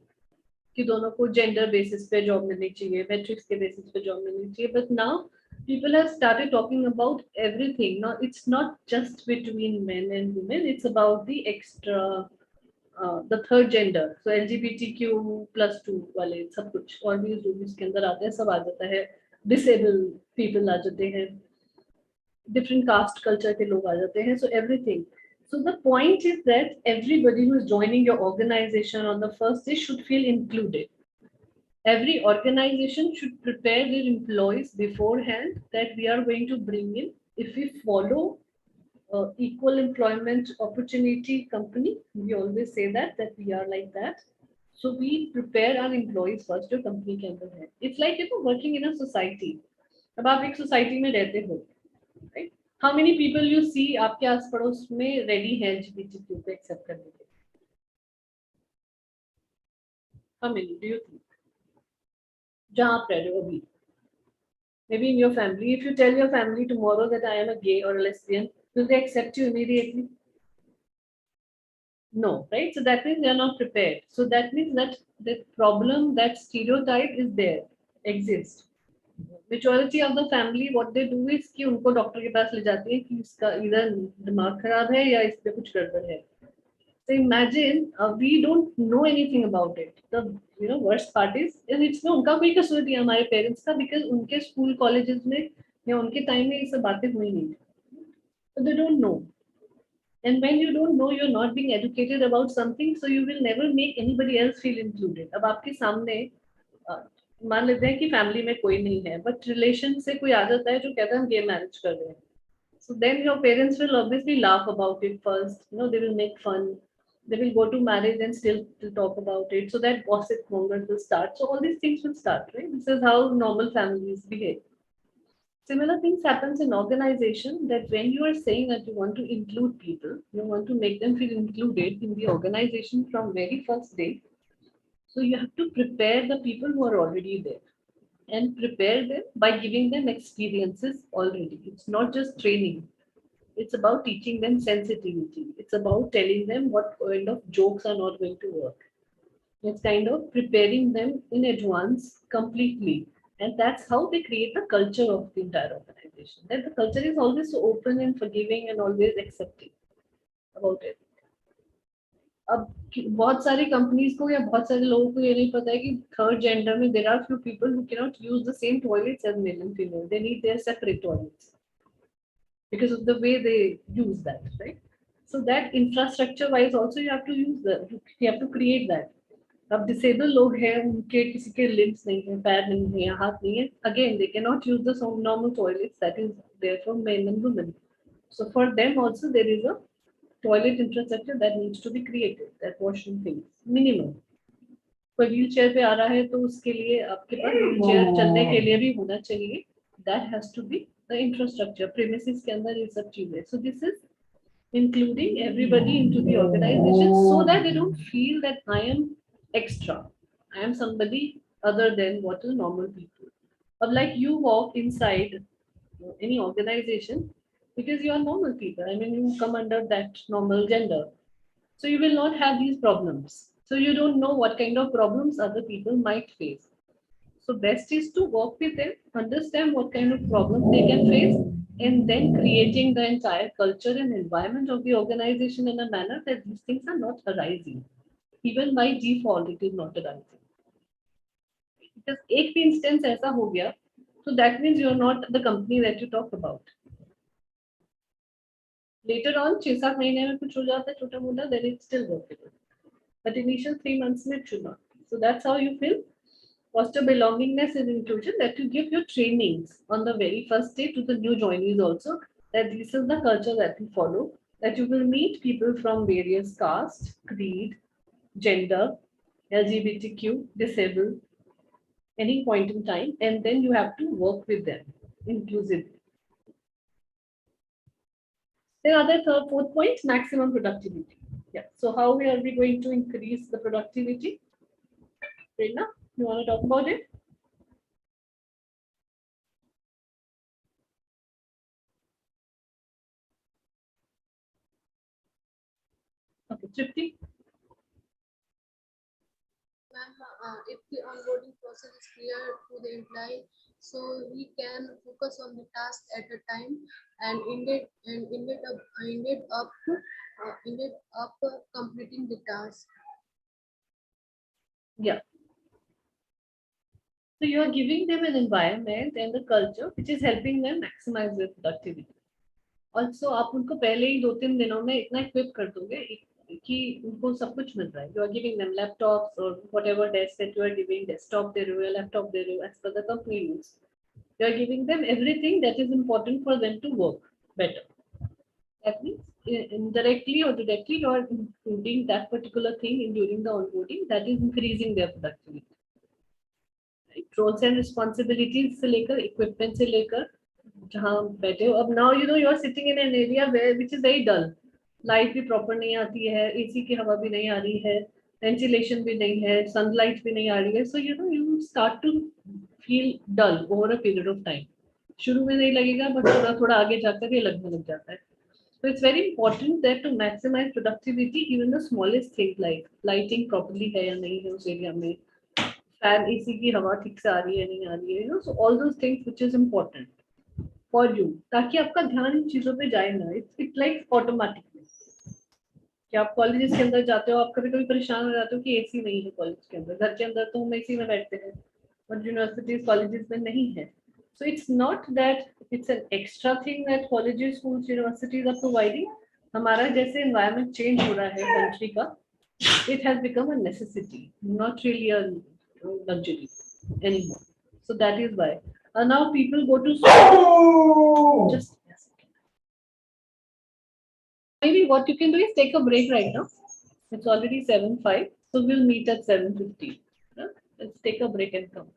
कि दोनों को gender basis पे job मिलनी चाहिए, metrics के basis पे job मिलनी चाहिए. But now people have started talking about everything. Now it's not just between men and women; it's about the extra, the third gender. So LGBTQ+2 वाले सब कुछ और भी जो इसके अंदर आते हैं सब आ जाता है. Disabled people आ जाते हैं. Different caste culture के लोग आ जाते हैं. So everything. So the point is that everybody who is joining your organization on the first day should feel included. Every organization should prepare their employees beforehand that we are going to bring in, if we follow equal employment opportunity company, we always say that we are like that. So we prepare our employees first जो company के अंदर है. It's like working in a society. अब आप एक society में रहते हो, right? How many people you see आपके आस पड़ोस में ready हैं LGBTQ को accept करने के? How many do you think? जहाँ आप रह रहे हो अभी. Maybe in your family, if you tell your family tomorrow that I am a gay or a lesbian, will they accept you immediately? No, right? So that means they are not prepared. So that means that the problem, that stereotype is there, exists. Majority of the family, what they do is कि उनको doctor के पास ले जाते हैं कि इसका इधर दिमाग खराब है या इस पे कुछ गड़बड़ है. So imagine we don't know anything about it. The worst part is इसमें उनका कोई कसूर नहीं है हमारे पेरेंट्स का, because उनके स्कूल कॉलेजेस में या उनके टाइम में ये सब बातें हुई नहीं. So they don't know. And when you don't know, you're not being educated about something, so you will never make anybody else feel included. अब आपके सामने मान लेते हैं कि फैमिली में कोई नहीं है, बट रिलेशन से कोई आ जाता है जो कहता है हम गे मैरिज कर रहे हैं. So then your parents will obviously laugh about it first. They will make fun. They will go to marriage and still talk about it. So that gossip monger will start. So all these things will start, right? This is how normal families behave. Similar things happens in organization, that when you are saying that you want to include people, you want to make them feel included in the organization from very first day. So you have to prepare the people who are already there. and prepare them by giving them experiences already. It's not just training. It's about teaching them sensitivity. It's about telling them what kind of jokes are not going to work. It's kind of preparing them in advance completely. And that's how they create the culture of the entire organization. That the culture is always so open and forgiving and always accepting about it. अब बहुत सारी companies को या बहुत सारे लोगों को ये नहीं पता है कि थर्ड जेंडर में there are few people who can not use the same toilets as male and female they need their separate toilets because of the way they use that, right? So that infrastructure wise also you have to use that, you have to create that. अब disable लोग हैं उनके किसी के limbs नहीं है पैर नहीं है या हाथ नहीं है again they can not use the normal toilets that is there for men and women so for them also there is a toilet infrastructure that needs to be created that washroom things minimum कोई wheel chair पे आ रहा है तो उसके लिए आपके पास wheel chair चलने के लिए भी होना चाहिए that has to be the infrastructure premises के अंदर ये सब चीजें so this is including everybody into the organization so that they don't feel that I am extra. I am somebody other than what is normal people. But like you walk inside any organization because you are normal people. I mean, you come under that normal gender. So you will not have these problems. So you don't know what kind of problems other people might face. So best is to work with them, understand what kind of problems they can face, and then creating the entire culture and environment of the organization in a manner that these things are not arising. Even by default, it is not arising. Because एक भी instance ऐसा हो गया, so that means you are not the company that you talk about. Later on, 6-7 महीने में कुछ हो जाता है छोटा मोटा, then it's still workable. But initial 3 months में it should not. So that's how you feel. Foster belongingness and inclusion, that you give your trainings on the very first day to the new joinees also, that this is the culture that we follow, that you will meet people from various caste, creed, gender, LGBTQ, disabled, any point in time, and then you have to work with them inclusively. Then other third, fourth point, maximum productivity. Yeah. So how are we going to increase the productivity? Prerna, you want to talk about it? Okay, Tripti. Ma'am, if the onboarding process is clear to the employee, so he can focus on the task at a time and ended up completing the task. Yeah. So you are giving them an environment and a culture which is helping them maximize their productivity. Also, आप उनको पहले ही 2-3 दिनों में इतना equip कर दोगे कि उनको सब कुछ मिल रहा है. You are giving them laptops or whatever desk that you are giving, desktop दे रहे हो या laptop दे रहे हो as per the company rules. You are giving them everything that is important for them to work better. That means indirectly or directly you are including that particular thing in during the onboarding that is increasing their productivity. Roles and responsibilities से लेकर equipment से लेकर जहाँ बैठे हो अब now you know you are sitting in an area which is very dull light भी proper नहीं आती है एसी की हवा भी नहीं आ रही है वेंटिलेशन भी नहीं है सनलाइट भी नहीं आ रही है so you know you start to feel dull over a period of time शुरू में नहीं लगेगा बट थोड़ा थोड़ा आगे जाकर ये लगने लग जाता है So it's very important that to maximize productivity, even the smallest thing like lighting properly है या नहीं है उस एरिया में फैन एसी की हवा ठीक से आ रही है नहीं आ रही है you know so all those things which is important for you ताकि आपका ध्यान इन चीजों पे जाए ना इट्स लाइक ऑटोमेटिकली कि आप कॉलेजेस के अंदर जाते हो आप कभी कभी परेशान हो जाते हो कि एसी नहीं है कॉलेज के अंदर घर के अंदर तो हम एसी में बैठते हैं और यूनिवर्सिटीज कॉलेजेस में नहीं है so it's not that it's an extra thing that colleges schools universities are providing हमारा जैसे एनवायरनमेंट चेंज हो रहा है कंट्री का it has become a necessity, not really a luxury anymore. So that is why. Now people go to school. Just yes. Maybe what you can do is take a break right now. It's already 7:05, so we'll meet at 7:50. Let's take a break and come.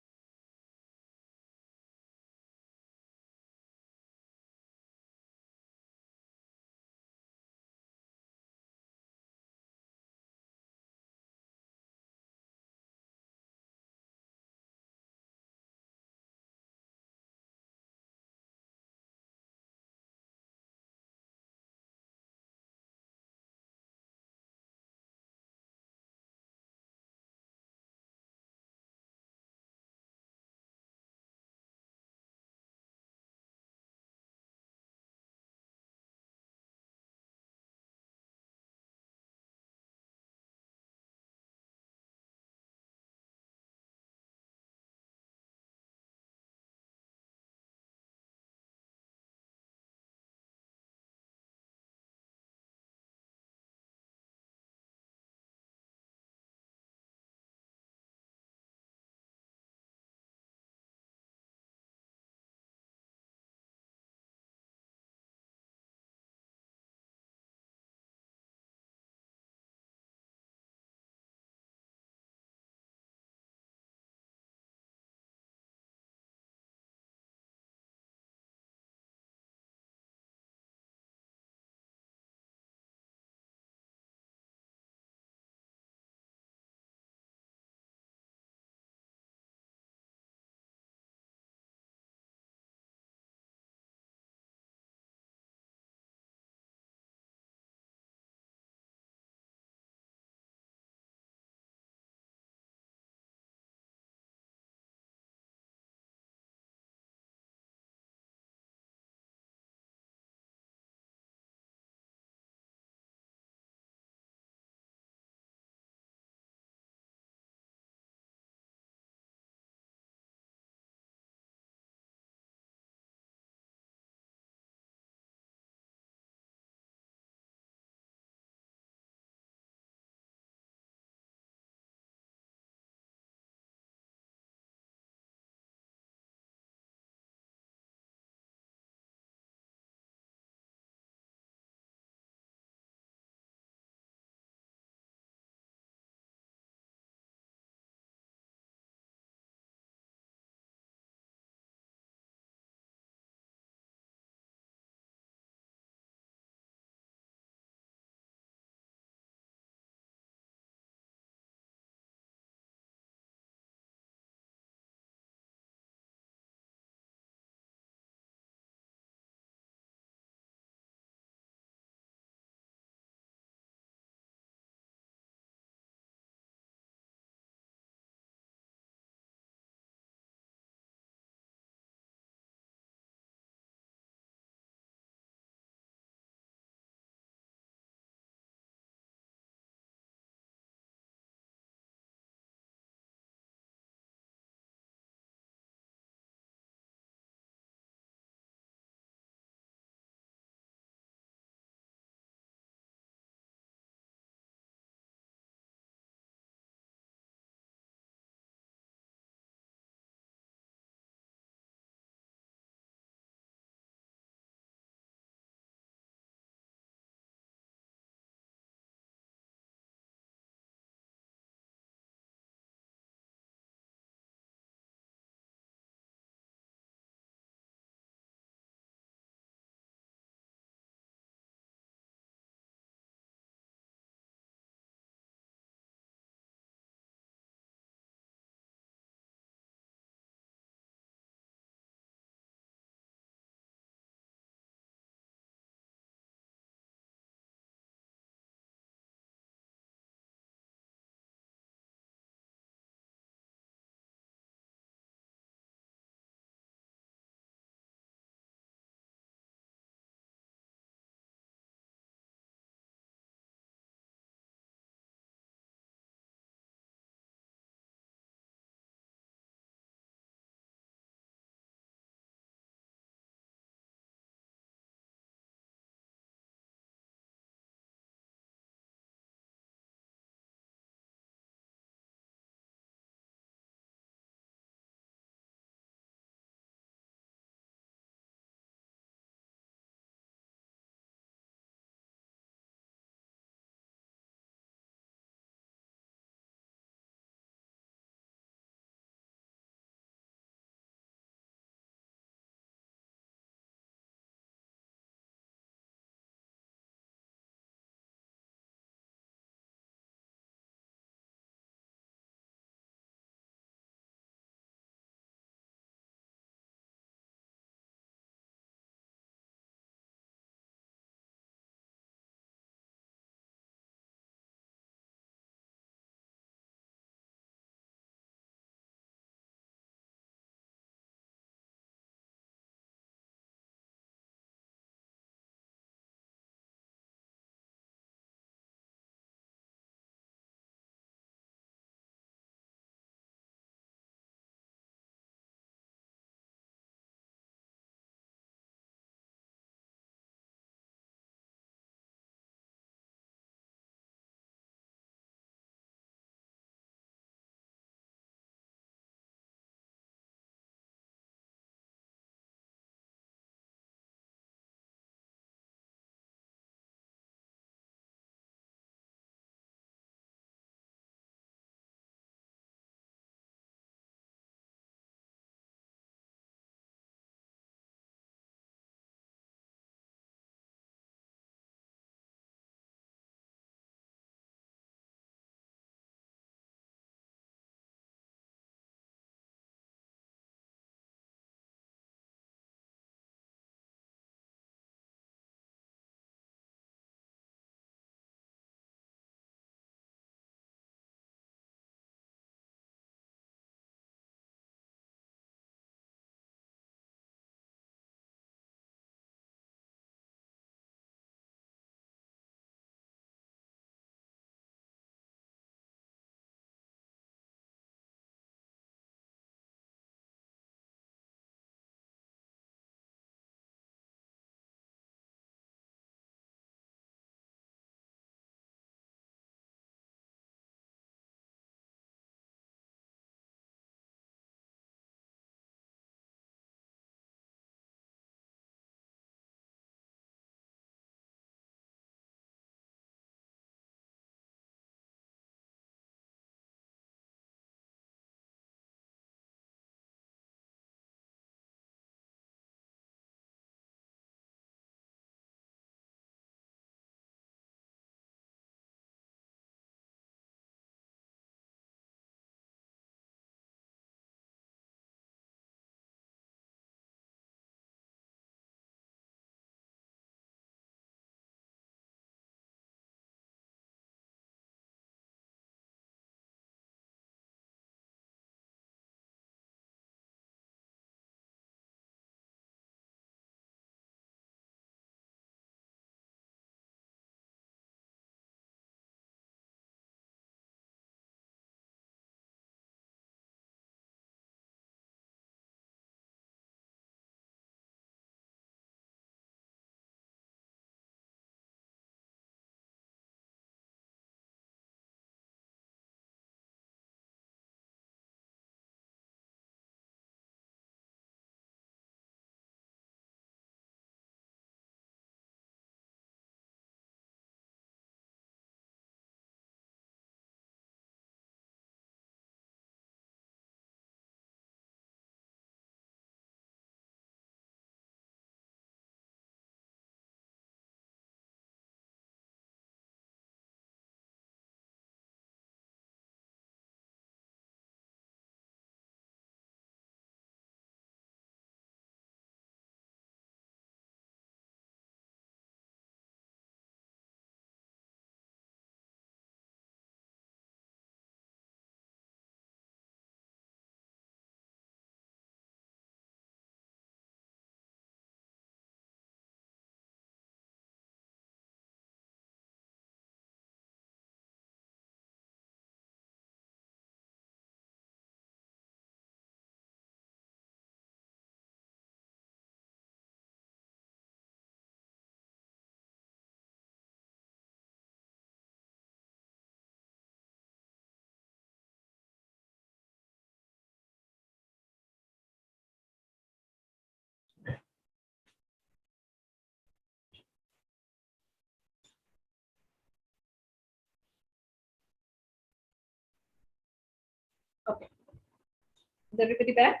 Is everybody back?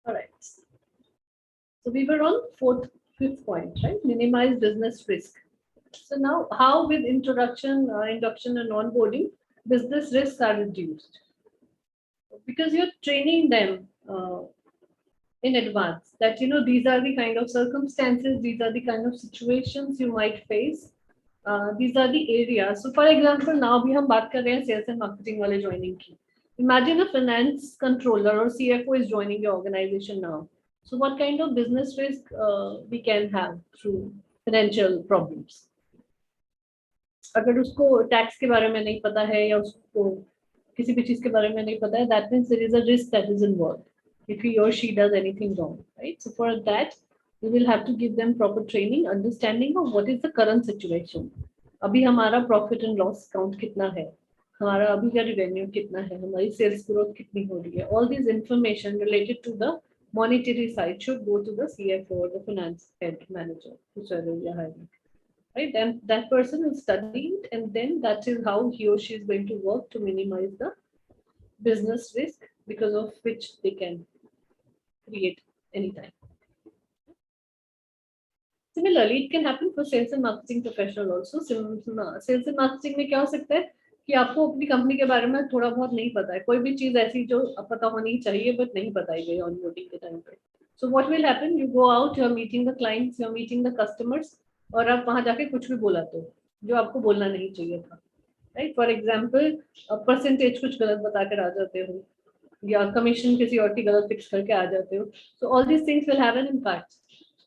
All right. So we were on fifth point, right? Minimize business risk. So now, how with induction and onboarding, business risks are reduced because you're training them in advance that these are the kind of circumstances, these are the kind of situations you might face. These are the areas. So, for example, now we हम बात कर रहे हैं sales and marketing वाले joining की. Imagine a finance controller or CFO is joining your organization now. So, what kind of business risk we can have through financial problems? अगर उसको tax के बारे में नहीं पता है या उसको किसी भी चीज के बारे में नहीं पता है, that means there is a risk that is involved if he or she does anything wrong, right? So for that we will have to give them proper training, understanding of what is the current situation. अभी हमारा profit and loss count कितना है, हमारा अभी का revenue कितना है, हमारी सेल्स ग्रोथ कितनी हो रही है. All this information related to the monetary side should go to the CFO or the finance head manager, whoever you are hiring. Right, then that person will study it, and then that is how he or she is going to work to minimize the business risk because of which they can create anytime. Similarly, it can happen for sales and marketing professional also. Sales and marketing में क्या हो सकता है कि आपको अपनी company के बारे में थोड़ा बहुत नहीं पता है, कोई भी चीज ऐसी जो पता होनी चाहिए बट नहीं बताई गई ऑनबोर्डिंग के टाइम पे. So what will happen? You go out, you are meeting the clients, you are meeting the customers, और आप वहां जाके कुछ भी बोलाते हो जो आपको बोलना नहीं चाहिए था, राइट? फॉर एग्जाम्पल परसेंटेज कुछ गलत बता कर आ जाते हो या कमीशन किसी और की गलत फिक्स करके आ जाते हो. So all these things will have an impact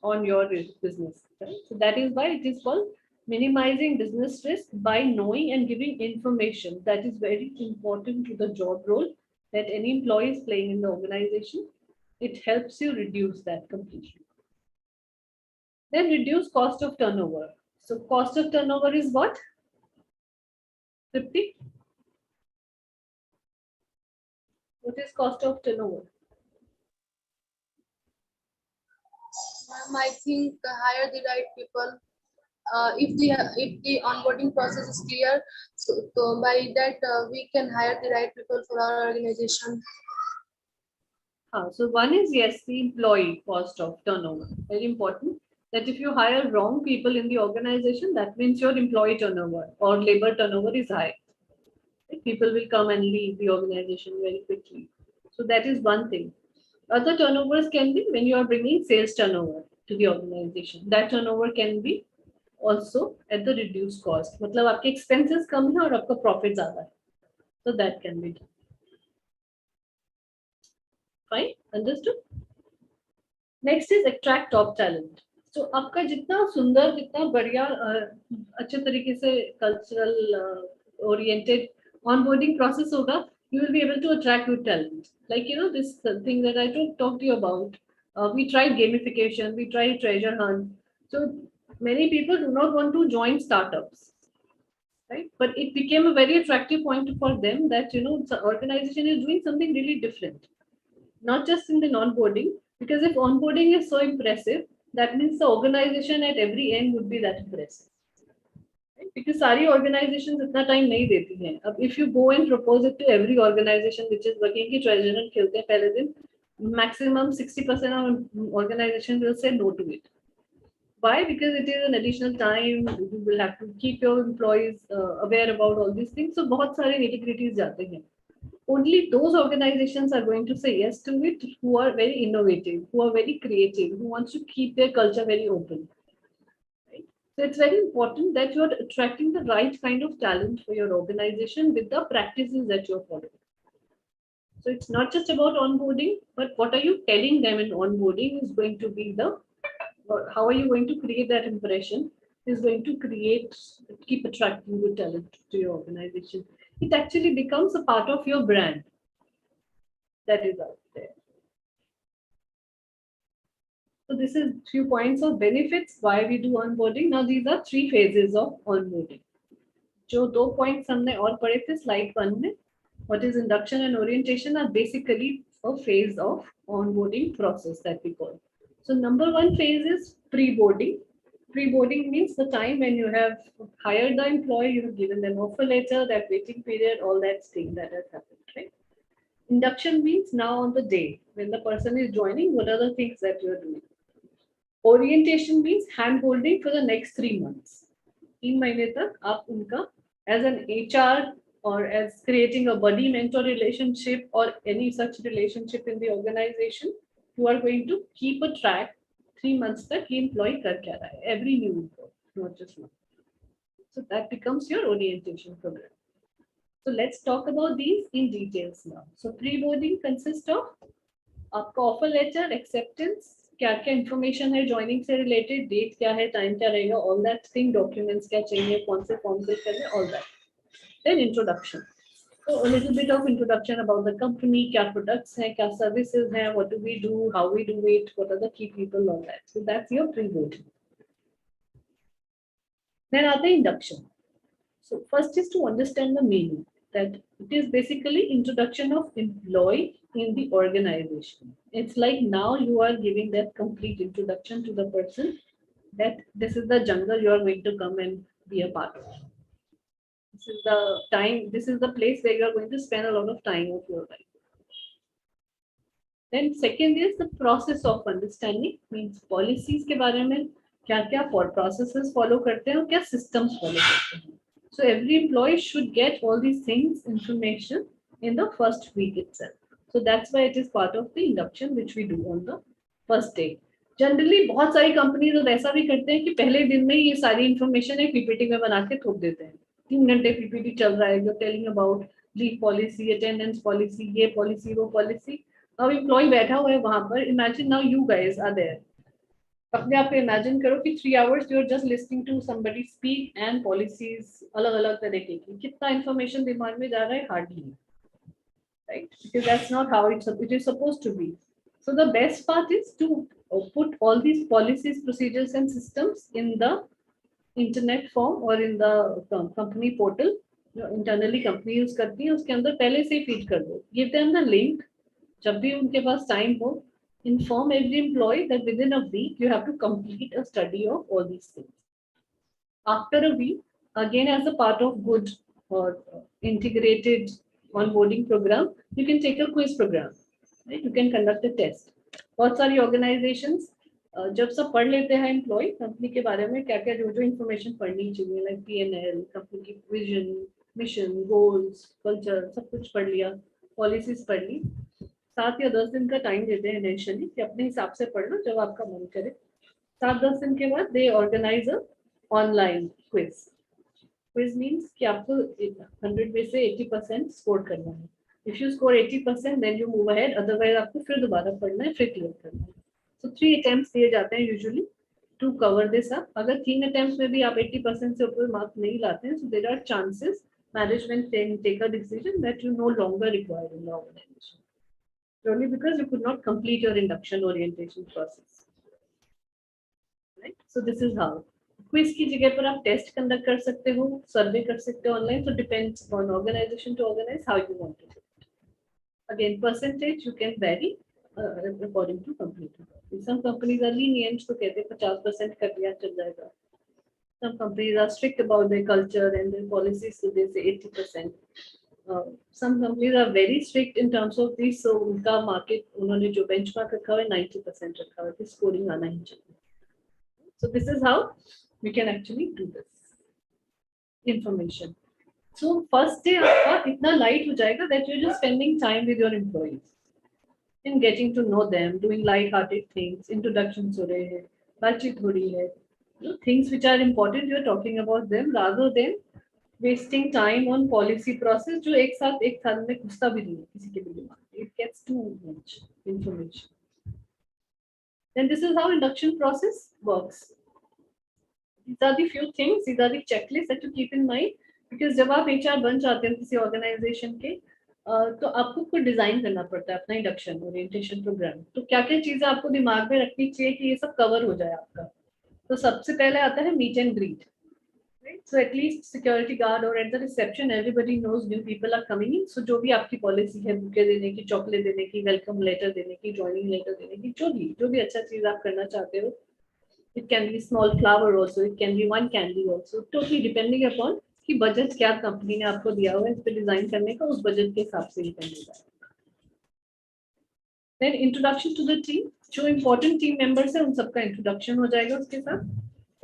on your business, right? So that is why it is called minimizing business risk by knowing and giving information that is very important to the job role that any employee is playing in the organization. It helps you reduce that completely. Then reduce cost of turnover. So cost of turnover is what? 50. What is cost of turnover? I think hire the right people. If the onboarding process is clear, so by that we can hire the right people for our organization. So one is, yes, the employee cost of turnover. Very important that if you hire wrong people in the organization, that means your employee turnover or labor turnover is high. People will come and leave the organization very quickly. So that is one thing. Other turnovers can be when you are bringing sales turnover to the organization. That turnover can be also at the reduced cost. मतलब आपके expenses कम है और आपका profit ज़्यादा है. So that can be done. Fine, understood? Next is attract top talent. So आपका जितना सुंदर, जितना बढ़िया, अच्छे तरीके से cultural oriented onboarding process होगा, you will be able to attract good talent. Like this thing that I talked to you about. We tried gamification, we tried treasure hunt. So many people do not want to join startups, right? But it became a very attractive point for them that the organization is doing something really different, not just in the onboarding. Because if onboarding is so impressive, that means the organization at every end would be that impressive. Because सारी organizations इतना time नहीं देती हैं. अब if you go and propose it to every organization which is working कि treasure hunt खेलते हैं पहले दिन, maximum 60% of organizations will say no to it. Why? Because it is an additional time. You will have to keep your employees aware about all these things. So बहुत सारे nitty-gritties जाते हैं. Only those organizations are going to say yes to it who are very innovative, who are very creative, who wants to keep their culture very open. So it's very important that you're attracting the right kind of talent for your organization with the practices that you're following. So it's not just about onboarding, but what are you telling them in onboarding is going to be how are you going to create that impression is going to keep attracting good talent to your organization. It actually becomes a part of your brand. that is out there. So this is few points of benefits why we do onboarding. Now these are 3 phases of onboarding. जो 2 points हमने और पढ़े थे slide 1 में, what is induction and orientation are basically a phase of onboarding process that we call. So number 1 phase is pre-boarding. Pre-boarding means the time when you have hired the employee, you have given them offer letter, that waiting period, all that thing that has happened, right? Induction means now on the day when the person is joining, what are the things that you are doing? Orientation means hand holding for the next 3 months. 3 महीने तक आप उनका as an HR or as creating a buddy mentor relationship or any such relationship in the organization, you are going to keep a track 3 months तक ये employee कर क्या रहा है, every new employee, not just one. So that becomes your orientation program. So let's talk about these in details now. So pre-boarding consists of आपका offer letter, acceptance, क्या क्या information है ज्वाइनिंग से रिलेटेड, डेट क्या है, time क्या रहेगा, all that thing, documents क्या चाहिए, कौन से फॉर्म फिल करने, all that. Then introduction. So a little bit of introduction about the company, क्या products हैं, क्या services हैं, what do we do, how we do it, what are the key people, all that. So that's your pre-boarding. Then आता है induction. So first is to understand the meaning, that it is basically introduction of employee in the organization. It's like now you are giving that complete introduction to the person that this is the jungle you are going to come and be a part of. This is the time, this is the place where you are going to spend a lot of time of your life. Then second is the process of understanding, means policies के बारे में क्या क्या processes follow करते हैं और क्या systems follow करते हैं. So every employee should get all these things, information in the first week itself. So that's why it is part of the induction which we do on the first day. Generally बहुत सारी companies और ऐसा भी करते हैं कि पहले दिन में ये सारी इन्फॉर्मेशन एक पीपीटी में बना के थोप देते हैं. 3 घंटे पीपीटी चल रहा है, you're telling about leave policy, attendance policy, ये पॉलिसी, वो पॉलिसी. अब एम्प्लॉय बैठा हुआ है वहां पर. Imagine now you guys are there. अपने आप को इमेजिन करो कि 3 hours you are just listening to somebody speak and policies अलग अलग तरीके की. कितना इन्फॉर्मेशन दिमाग में जा रहा है? Hardly, right? Because that's not how it is supposed to be. So the best part is to put all these policies, procedures and systems in the internet form or in the company portal. जो internally company use करती है उसके अंदर पहले से ही feed कर दो. Give them the link. जब भी उनके पास टाइम हो, inform every employee that within a week you have to complete a study of all these things. After a week, again as a part of good or integrated onboarding program, you can take a quiz program, right? You can conduct a test. बहुत सारी organizations जब सब पढ़ लेते हैं employ company के बारे में, क्या क्या जो जो इन्फॉर्मेशन पढ़नी चाहिए, लाइक P&L, कंपनी की विजन, मिशन, गोल्स, कल्चर, सब कुछ पढ़ लिया, पॉलिसीज पढ़ ली, 7 या 10 दिन का टाइम देते हैं इनिशियली कि अपने हिसाब से पढ़ लो जब आपका मन करे. 7-10 दिन के बाद they organize a online quiz. Quiz means कि आपको 100 में से 80% स्कोर करना है. If you score 80% then you move ahead, otherwise आपको फिर दोबारा पढ़ना है, फिर क्लियर करना है. सो 3 अटेम्प्ट्स दिए जाते हैं usually to cover this up. अगर 3 अटेम्प्ट्स में भी आप 80% से ऊपर मार्क्स नहीं लाते हैं, so there are chances management can take a decision that you no longer required in the organization, purely because you could not complete your induction orientation process, right? So this is how. Quiz की जगह पर आप test conduct कर सकते हो, सर्वे कर सकते हो online. So depends on organization to organize how you want to do it. Again, percentage you can vary according to company. Some companies are lenient, तो कहते हैं 50% कर दिया चल जाएगा. Some companies are strict about their culture and their policies, so they say 80%. Some companies are very strict in terms of this, so उनका market उन्होंने जो benchmark रखा हुआ है 90% रखा हुआ है कि scoring आना ही चाहिए. So this is how we can actually do this information. So first day आपका इतना light हो जाएगा that you're just spending time with your employees in getting to know them, doing light-hearted things, introductions हो रहे हैं, बातचीत हो रही है, things which are important, you're talking about them rather than wasting time on policy process जो एक साल में घुसता भी नहीं है किसी के भी दिमाग में. It gets too much information. Then this is how induction process works. These are the few things, these are the checklists that you keep in mind, because जब आप HR बन जाते हो किसी organization के, तो आपको खुद डिजाइन करना पड़ता है अपना इंडक्शन ओरिएंटेशन प्रोग्राम। तो क्या क्या चीजें आपको दिमाग में रखनी चाहिए कि ये सब कवर हो जाए आपका। तो सबसे पहले आता है meet and greet, right? So at least security guard or at the reception everybody knows new people are coming in. So जो भी आपकी पॉलिसी है, बुके देने की, चॉकलेट देने की, वेलकम लेटर देने की, ज्वाइनिंग लेटर देने की, जो भी अच्छा चीज आप करना चाहते हो, it can be small flower also, it can be one candy also, totally depending upon कि बजट क्या कंपनी ने आपको दिया हुआ है इस पे डिजाइन करने का, उस बजट के हिसाब से ही करने का। Then introduction to the team, जो important team members है उन सबका introduction हो जाएगा उसके साथ,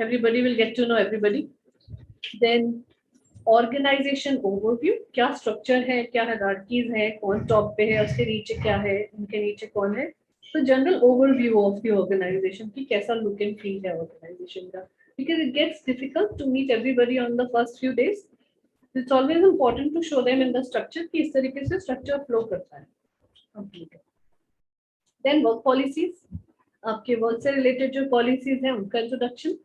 everybody will get to know everybody. Then organization overview, क्या स्ट्रक्चर है, क्या हायरार्कीज है, कौन टॉप पे है, उसके नीचे क्या है, उनके नीचे कौन है। तो general overview of the organization की कैसा लुक एंड फील है ऑर्गेनाइजेशन का, because it gets difficult to meet everybody on the first few days. It's always important to show them in the structure कि इस तरीके से स्ट्रक्चर फ्लो करता है। देन वर्क पॉलिसीज, आपके वर्क से रिलेटेड जो पॉलिसीज हैं उनका इंट्रोडक्शन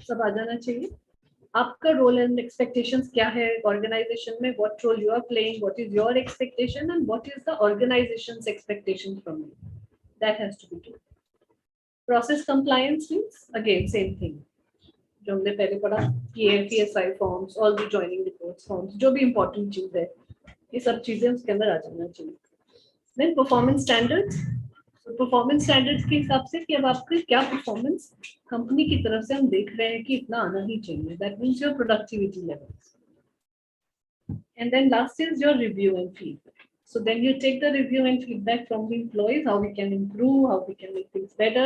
सब आ जाना चाहिए। आपका रोल एंड एक्सपेक्टेशंस क्या है ऑर्गेनाइजेशन में, what role you are playing, what is your expectation and what is the organization's expectation from you, that has to be too. Process compliance means again same thing जो हमने पहले पढ़ा, PFI forms, all the joining reports forms, जो भी important चीज है ये सब चीजें उसके अंदर आ जाना चाहिए। Then performance standards, performance standards के हिसाब से कि अब आपका क्या परफॉर्मेंस कंपनी की तरफ से हम देख रहे हैं कि इतना आना ही चाहिए, that means your productivity levels. And then last is your review and feedback, so then you take the review and feedback from the employees, how we can improve, how we can make things better,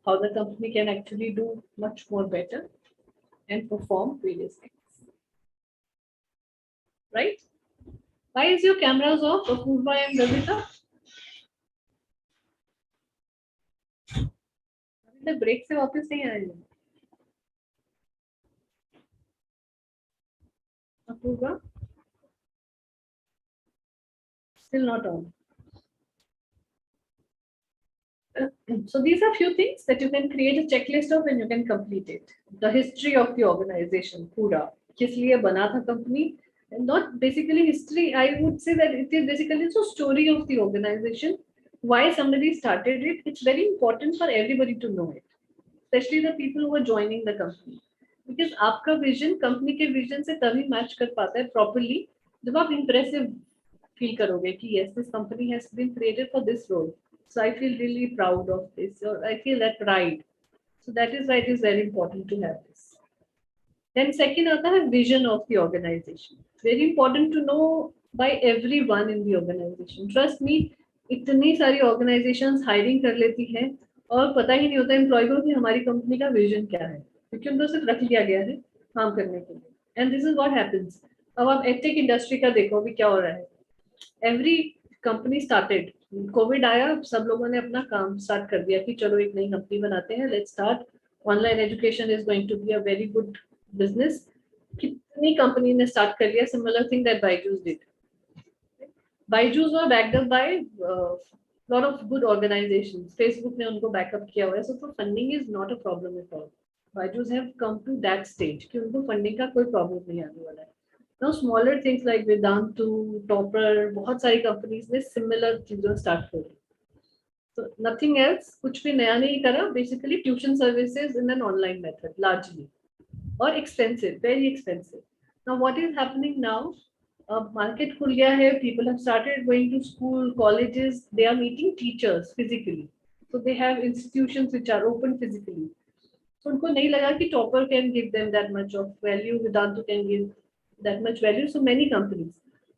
how the company can actually do much more better and perform various things, right? Why is your cameras off, Apurva and Ravita? Break से वापस नहीं आए हैं Apurva? Still not on. So these are few things that you can create a checklist of and you can complete it. The history of the organization, पूरा किस लिए बना था company, not basically history. I would say that it is basically the story of the organization. Why somebody started it. It's very important for everybody to know it, especially the people who are joining the company. Because आपका vision company के vision से तभी match कर पाता है properly जब आप impressive feel करोगे कि yes, this company has been created for this role. So I feel really proud of this, or I feel that pride. So that is why it is very important to have this. Then second आता है vision of the organization. Very important to know by everyone in the organization. Trust me, इतनी सारी organizations hiring कर लेती हैं और पता ही नहीं होता एम्प्लॉय को कि हमारी कंपनी का विजन क्या है, क्योंकि उनको सिर्फ रख लिया गया है काम करने के लिए। And this is what happens. अब आप एडटेक इंडस्ट्री का देखो अभी क्या हो रहा है। एवरी कंपनी स्टार्टेड, कोविड आया, सब लोगों ने अपना काम स्टार्ट कर दिया कि चलो एक नई कंपनी बनाते हैं, let's start online education is going to be a very good business. कितनी कंपनी ने स्टार्ट कर लिया, similar thing that Byju's did. Byju's were backed up by lot of good organizations, Facebook ने उनको बैकअप किया हुआ है, so funding is not a problem at all. Byju's have come to that stage कि उनको फंडिंग का कोई प्रॉब्लम नहीं आने वाला है। Now smaller things like Vedantu, Topper, बहुत सारी कंपनीज ने सिमिलर चीजों स्टार्ट कर दी। So nothing else, कुछ भी नया नहीं करा, basically tuition services in an online method largely, और expensive, very expensive. Now what is happening now? Market खुल गया है, people have started going to school, colleges, they are meeting teachers physically. So they have institutions which are open physically. So उनको नहीं लगा कि Topper can give them that much of value, Vedantu can give that much value, so many companies.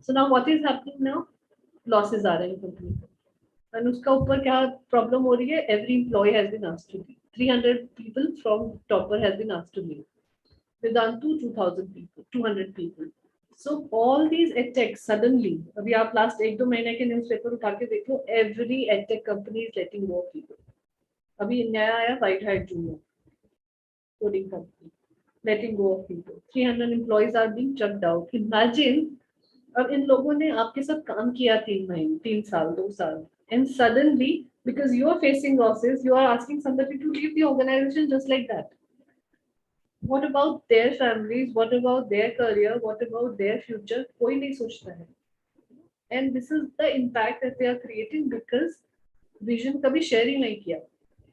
So now what is happening now? Losses are in company and उसका ऊपर क्या problem हो रही है? Every employee has been asked to leave. 300 people from Topper has been asked to leave. Vedantu 2000 people, 200 people. So all these edtech suddenly, अभी आप last एक दो महीने के न्यूज़पेपर उठा के देखो, every edtech company is letting go of people. अभी नया आया White Hat Junior coding company. Letting go of people. 300 employees are being chucked out. Imagine, अब इन लोगों ने आपके साथ काम किया 3 महीने, 3 साल, 2 साल, and suddenly because you are facing losses, you are asking somebody to leave the organization just like that. What about their families? What about their career? What about their future? कोई नहीं सोचता है. And this is the impact that they are creating because vision कभी share ही नहीं किया,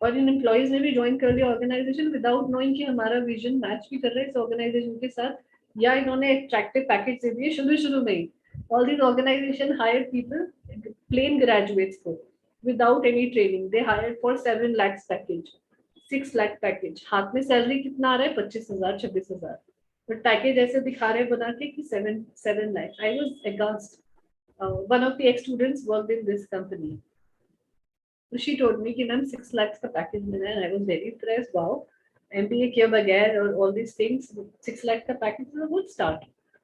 और इन employees ने भी join कर लिया organization without knowing कि हमारा vision match भी कर रहा है इस organization के साथ, या इन्होंने attractive package दे दिए शुरू में ही. All these organization hired people, plain graduates को, without any training. They hired for 7 lakhs package, 6 lakh package. हाथ में salary कितना आ रहा है? 25,000, 26,000. But package ऐसे दिखा रहे बना के कि 7 lakhs. I was aghast. One of the ex-students worked in this company. So she told me कि मैम 6 lakhs का package मिला है, and I was very impressed. Wow, MBA किए बगैर और all these things, 6 lakh का package is a good start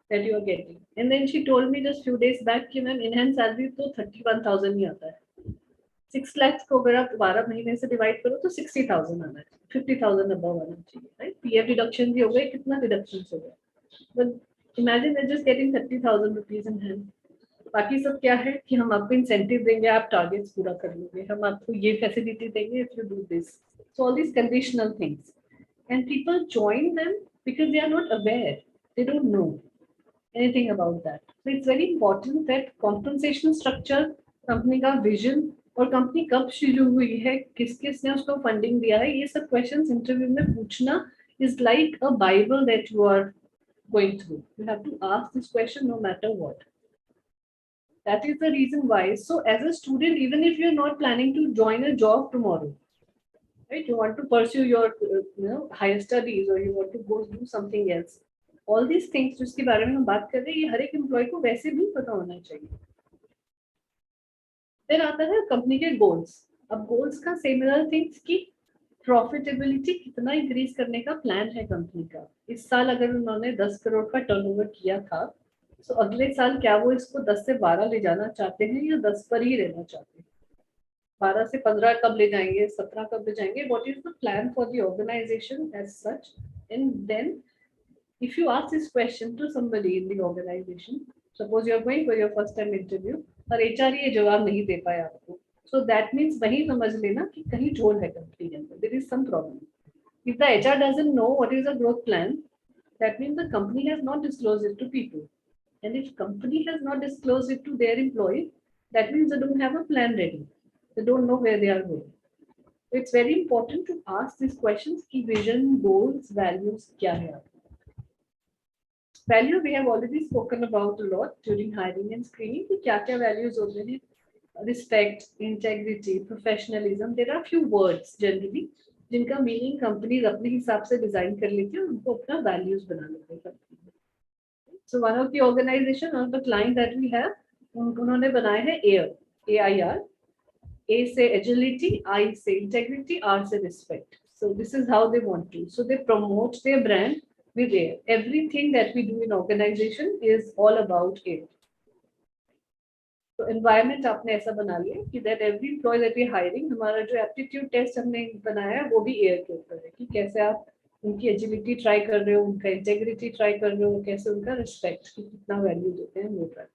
that you are getting. And then she told me just few days back कि ma'am enhanced salary तो 31,000 ही आता है. 6 lakhs को अगर आप 12 महीने से डिवाइड करो तो 60,000 आना है, 50,000 above आना चाहिए, right? PF deduction भी हो गए, कितना deductions हो गए. But imagine they're just getting 30,000 rupees in hand. बाकी सब क्या है कि हम आपको इंसेंटिव देंगे, आप टारगेट्स पूरा कर लोगे, हम आपको ये फैसिलिटी देंगे if you do this. So all these conditional things, and people join them because they are not aware, they don't know anything about that. So it's very important that compensation structure, company का vision और company कब शुरू हुई है, किस किस ने उसको फंडिंग दिया है, ये सब क्वेश्चंस इंटरव्यू में पूछना is like a bible that you are going through. You have to ask this question no matter what. That is the reason why. So as a student, even if you're not planning to join a job tomorrow, right, you want to pursue your higher studies, or you want to go do something else, all these things जिसके बारे में हम बात कर रहे हैं, ये हर एक एम्प्लॉय को वैसे भी पता होना चाहिए. फिर आता है कंपनी के गोल्स. अब गोल्स का सिमिलर थिंग्स की प्रॉफिटेबिलिटी कितना इंक्रीज करने का प्लान है कंपनी का. इस साल अगर उन्होंने 10 करोड़ का टर्नओवर किया था, तो अगले साल क्या वो इसको 10 से 12 ले जाना चाहते हैं या 10 पर ही रहना चाहते हैं? 12 से 15 कब ले जाएंगे, 17 कब ले जाएंगे? What is the plan for the organization as such? And then if you ask this question to somebody in the organization, suppose you are going for your first time interview और HR ये जवाब नहीं दे पाया आपको, so that means वही समझ लेना कि कहीं झोल है कंपनी के अंदर, there is some problem. If the HR doesn't know what is the growth plan, that means the company has not disclosed it to people. And if company has not disclosed it to their employees, that means they don't have a plan ready. They don't know where they are going. So it's very important to ask these questions कि vision, goals, values क्या है आपका. Value we have already spoken about a lot during hiring and screening कि क्या क्या values होते हैं. Respect, integrity, professionalism. There are few words generally जिनका meaning companies अपने हिसाब से design कर लेती हैं, उनको अपना values बना लेते हैं. So one of the organization, one of the client that we have, उन्होंने बनाए हैं AIR, AIR. A say agility, I say integrity, R say respect. So this is how they want to. So they promote their brand with AIR. Everything that we do in organization is all about AIR. So environment आपने ऐसा बना लिया कि that every employee that we are hiring, हमारा जो aptitude test हमने बनाया है वो भी AIR के ऊपर है कि कैसे आप उनकी agility try कर रहे हो, उनका integrity try कर रहे हो, कैसे उनका respect की कितना value देते हैं वो try.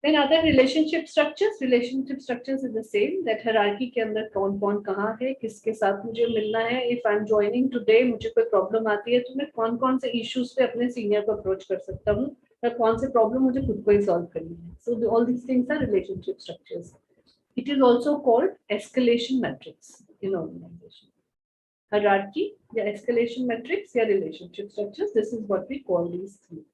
Then other relationship structures. Relationship structures is the same. That hierarchy के अंदर कौन कौन कहाँ है, किसके साथ मुझे मिलना है. If I'm joining today, मुझे कोई problem आती है तो मैं कौन कौन से issues पे अपने senior को approach कर सकता हूँ, या कौन से problem मुझे खुद को ही solve करनी है. So all these things are relationship structures. It is also called escalation matrix in organization. Hierarchy या escalation matrix या relationship structures. This is what we call these three.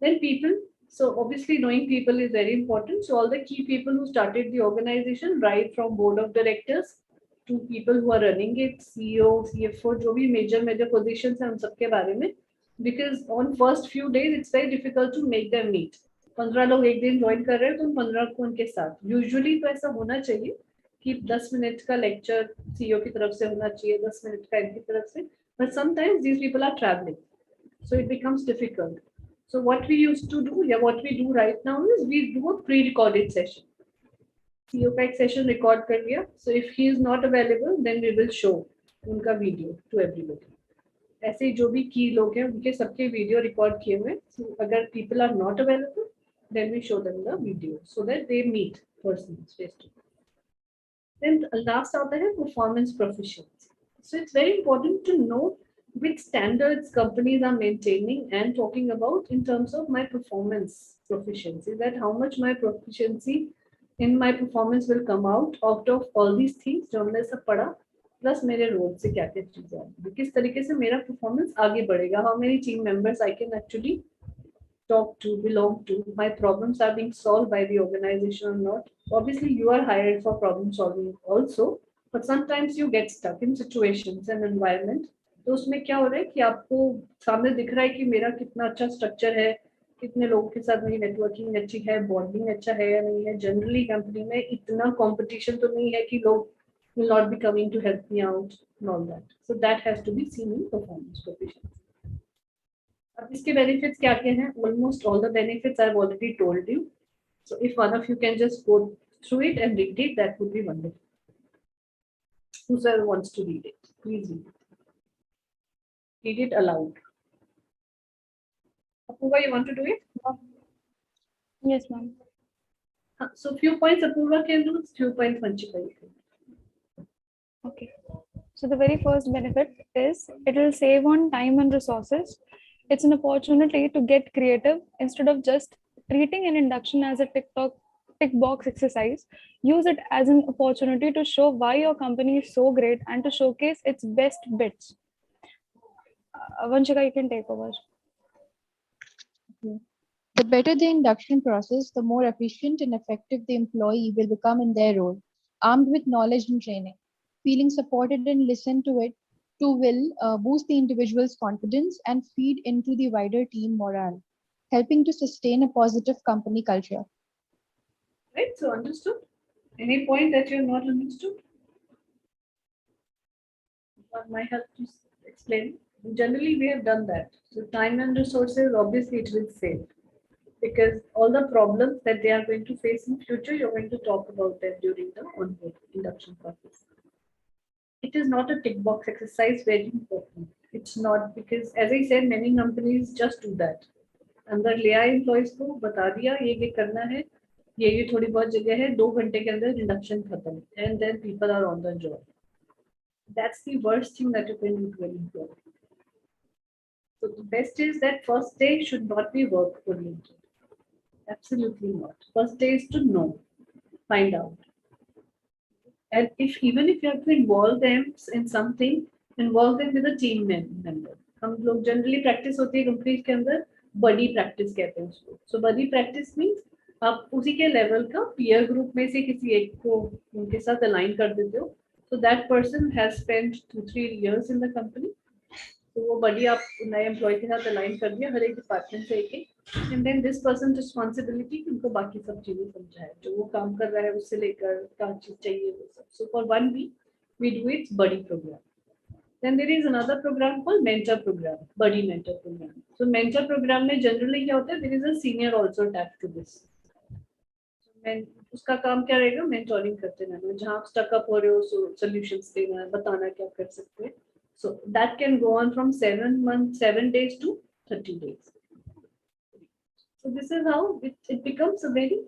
Then people. So obviously knowing people is very important. So all the key people who started the organization, right from board of directors to people who are running it, CEO, CFO, जो भी major positions हैं उन सबके बारे में. Because on first few days it's very difficult to make them meet. 15 लोग एक दिन ज्वाइन कर रहे हैं तो 15 को उनके साथ. Usually तो ऐसा होना चाहिए कि 10 मिनट का लेक्चर CEO की तरफ से होना चाहिए, 10 मिनट का इनकी तरफ से. But sometimes these people are traveling, so it becomes difficult. So what we used to do, yeah, what we do right now is we do a pre-recorded session. CEO का एक session record कर लिया. So if he is not available, then we will show उनका video to everybody. ऐसे जो भी key लोग हैं उनके सबके video record किए हुए. So अगर people are not available, then we show them the video so that they meet personally face to face. Then last आता है performance proficiency. So it's very important to know which standards companies are maintaining and talking about in terms of my performance proficiency, that how much my proficiency in my performance will come out of all these things जो हमने सब पढ़ा, plus मेरे role से क्या क्या चीजें आएंगी, किस तरीके से मेरा परफॉर्मेंस आगे बढ़ेगा, how many team members I can actually talk to, belong to, my problems are being solved by the organization or not. Obviously, you are hired for problem solving also, but sometimes you get stuck in situations and environment. तो उसमें क्या हो रहा है कि आपको सामने दिख रहा है कि मेरा कितना अच्छा स्ट्रक्चर है, कितने लोगों के साथ मेरी नेटवर्किंग अच्छी है, बॉन्डिंग अच्छा है या नहीं है, जनरली कंपनी में इतना कंपटीशन तो नहीं है कि लोग will not be coming to help me out and all that. So that has to be seen in performance proficiency. अब इसके benefits क्या क्या हैं? Almost all the benefits I've already told you. So if one of you can just go through it and read it, that would be wonderful. Whoever wants to read it, please read it. Read it aloud. Apurva, you want to do it? Yes, ma'am. So few points Apurva can do, few points Vanchika you can do. Okay. So the very first benefit is it will save on time and resources. It's an opportunity to get creative instead of just treating an induction as a tick box exercise. Use it as an opportunity to show why your company is so great and to showcase its best bits. Vanchika, you can take over. The better the induction process, the more efficient and effective the employee will become in their role, armed with knowledge and training. Feeling supported and listened to it to will boost the individual's confidence and feed into the wider team morale, helping to sustain a positive company culture. Right, so understood? Any point that you have not understood? Want my help to explain? Generally, we have done that. So time and resources, obviously it will save. Because all the problems that they are going to face in future, you're going to talk about them during the onboard induction process. It is not a tick box exercise, very important. It's not, because as I said, many companies just do that. अंदर ले आए employees को, बता दिया ये करना है, ये थोड़ी बहुत जगह है, 2 घंटे के अंदर इंडक्शन खत्म, and then people are on the job. That's the worst thing that you can do to an employee. So the best is that first day should not be work oriented. Absolutely not. First day is to know, find out. And even if you have to involve them in something, involve them with a team member. हम लोग generally practice होती है company के अंदर, बडी practice कहते हैं उसको. सो बडी practice means आप उसी के लेवल का पीयर ग्रुप में से किसी एक को उनके साथ अलाइन कर देते हो. So that person has spent 2-3 years in the company. तो वो बड़ी आप नए एम्प्लॉय के साथ अलाइन कर दिया, हर एक डिपार्टमेंट से एक, and then this person responsibility उनको बाकी सब चीजें समझाए, जो वो काम कर रहा है उससे लेकर क्या चीज चाहिए वो सब. So for 1 week we do it buddy program. Then there is another program called mentor program, buddy mentor program. So mentor program में generally क्या होता है, there is a senior also attached to this. उसका काम क्या रहेगा, mentoring करते रहना, जहाँ आप स्टक अप हो रहे हो सॉल्यूशंस देना, बताना क्या कर सकते हैं. So that can go on from 7 days to 30 days. So this is how it becomes a very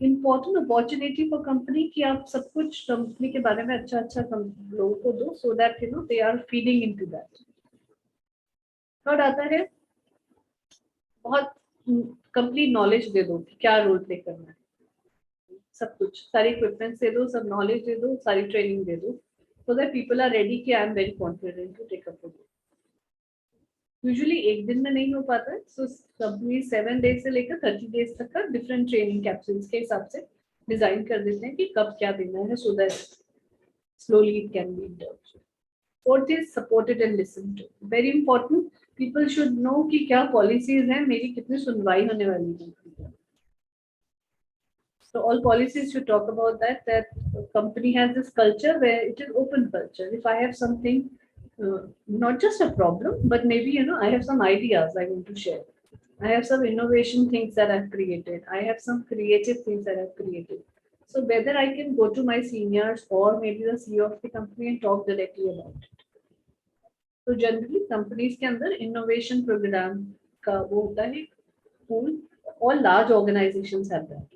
important opportunity for company कि आप सब कुछ कंपनी के बारे में अच्छा अच्छा लोगों को दो, so that you know they are feeding into that. Third आता है बहुत कंप्लीट नॉलेज दे दो कि क्या रोल प्ले करना है, सब कुछ, सारी इक्विपमेंट्स दे दो, सब नॉलेज दे दो, सारी ट्रेनिंग दे दो, so that people are ready कि I am very confident to take up the role. Usually एक दिन में नहीं हो पाता है, सो कंपनी 7 days से लेकर 30 days तक का डिफरेंट ट्रेनिंग कैप्सूल्स के हिसाब से डिजाइन कर देते हैं कि कब क्या देना है, so that slowly it can be done. Fourth is supported and listen to, very important. People should know कि क्या पॉलिसीज हैं, मेरी कितनी सुनवाई होने वाली है. So all policies should talk about that company has this culture where it is open culture. If I have something, not just a problem, but maybe I have some ideas I want to share. I have some innovation things that I've created. I have some creative things that I've created. So whether I can go to my seniors or maybe the CEO of the company and talk directly about it. So generally companies के अंदर innovation program का वो होता है pool. All large organizations have that.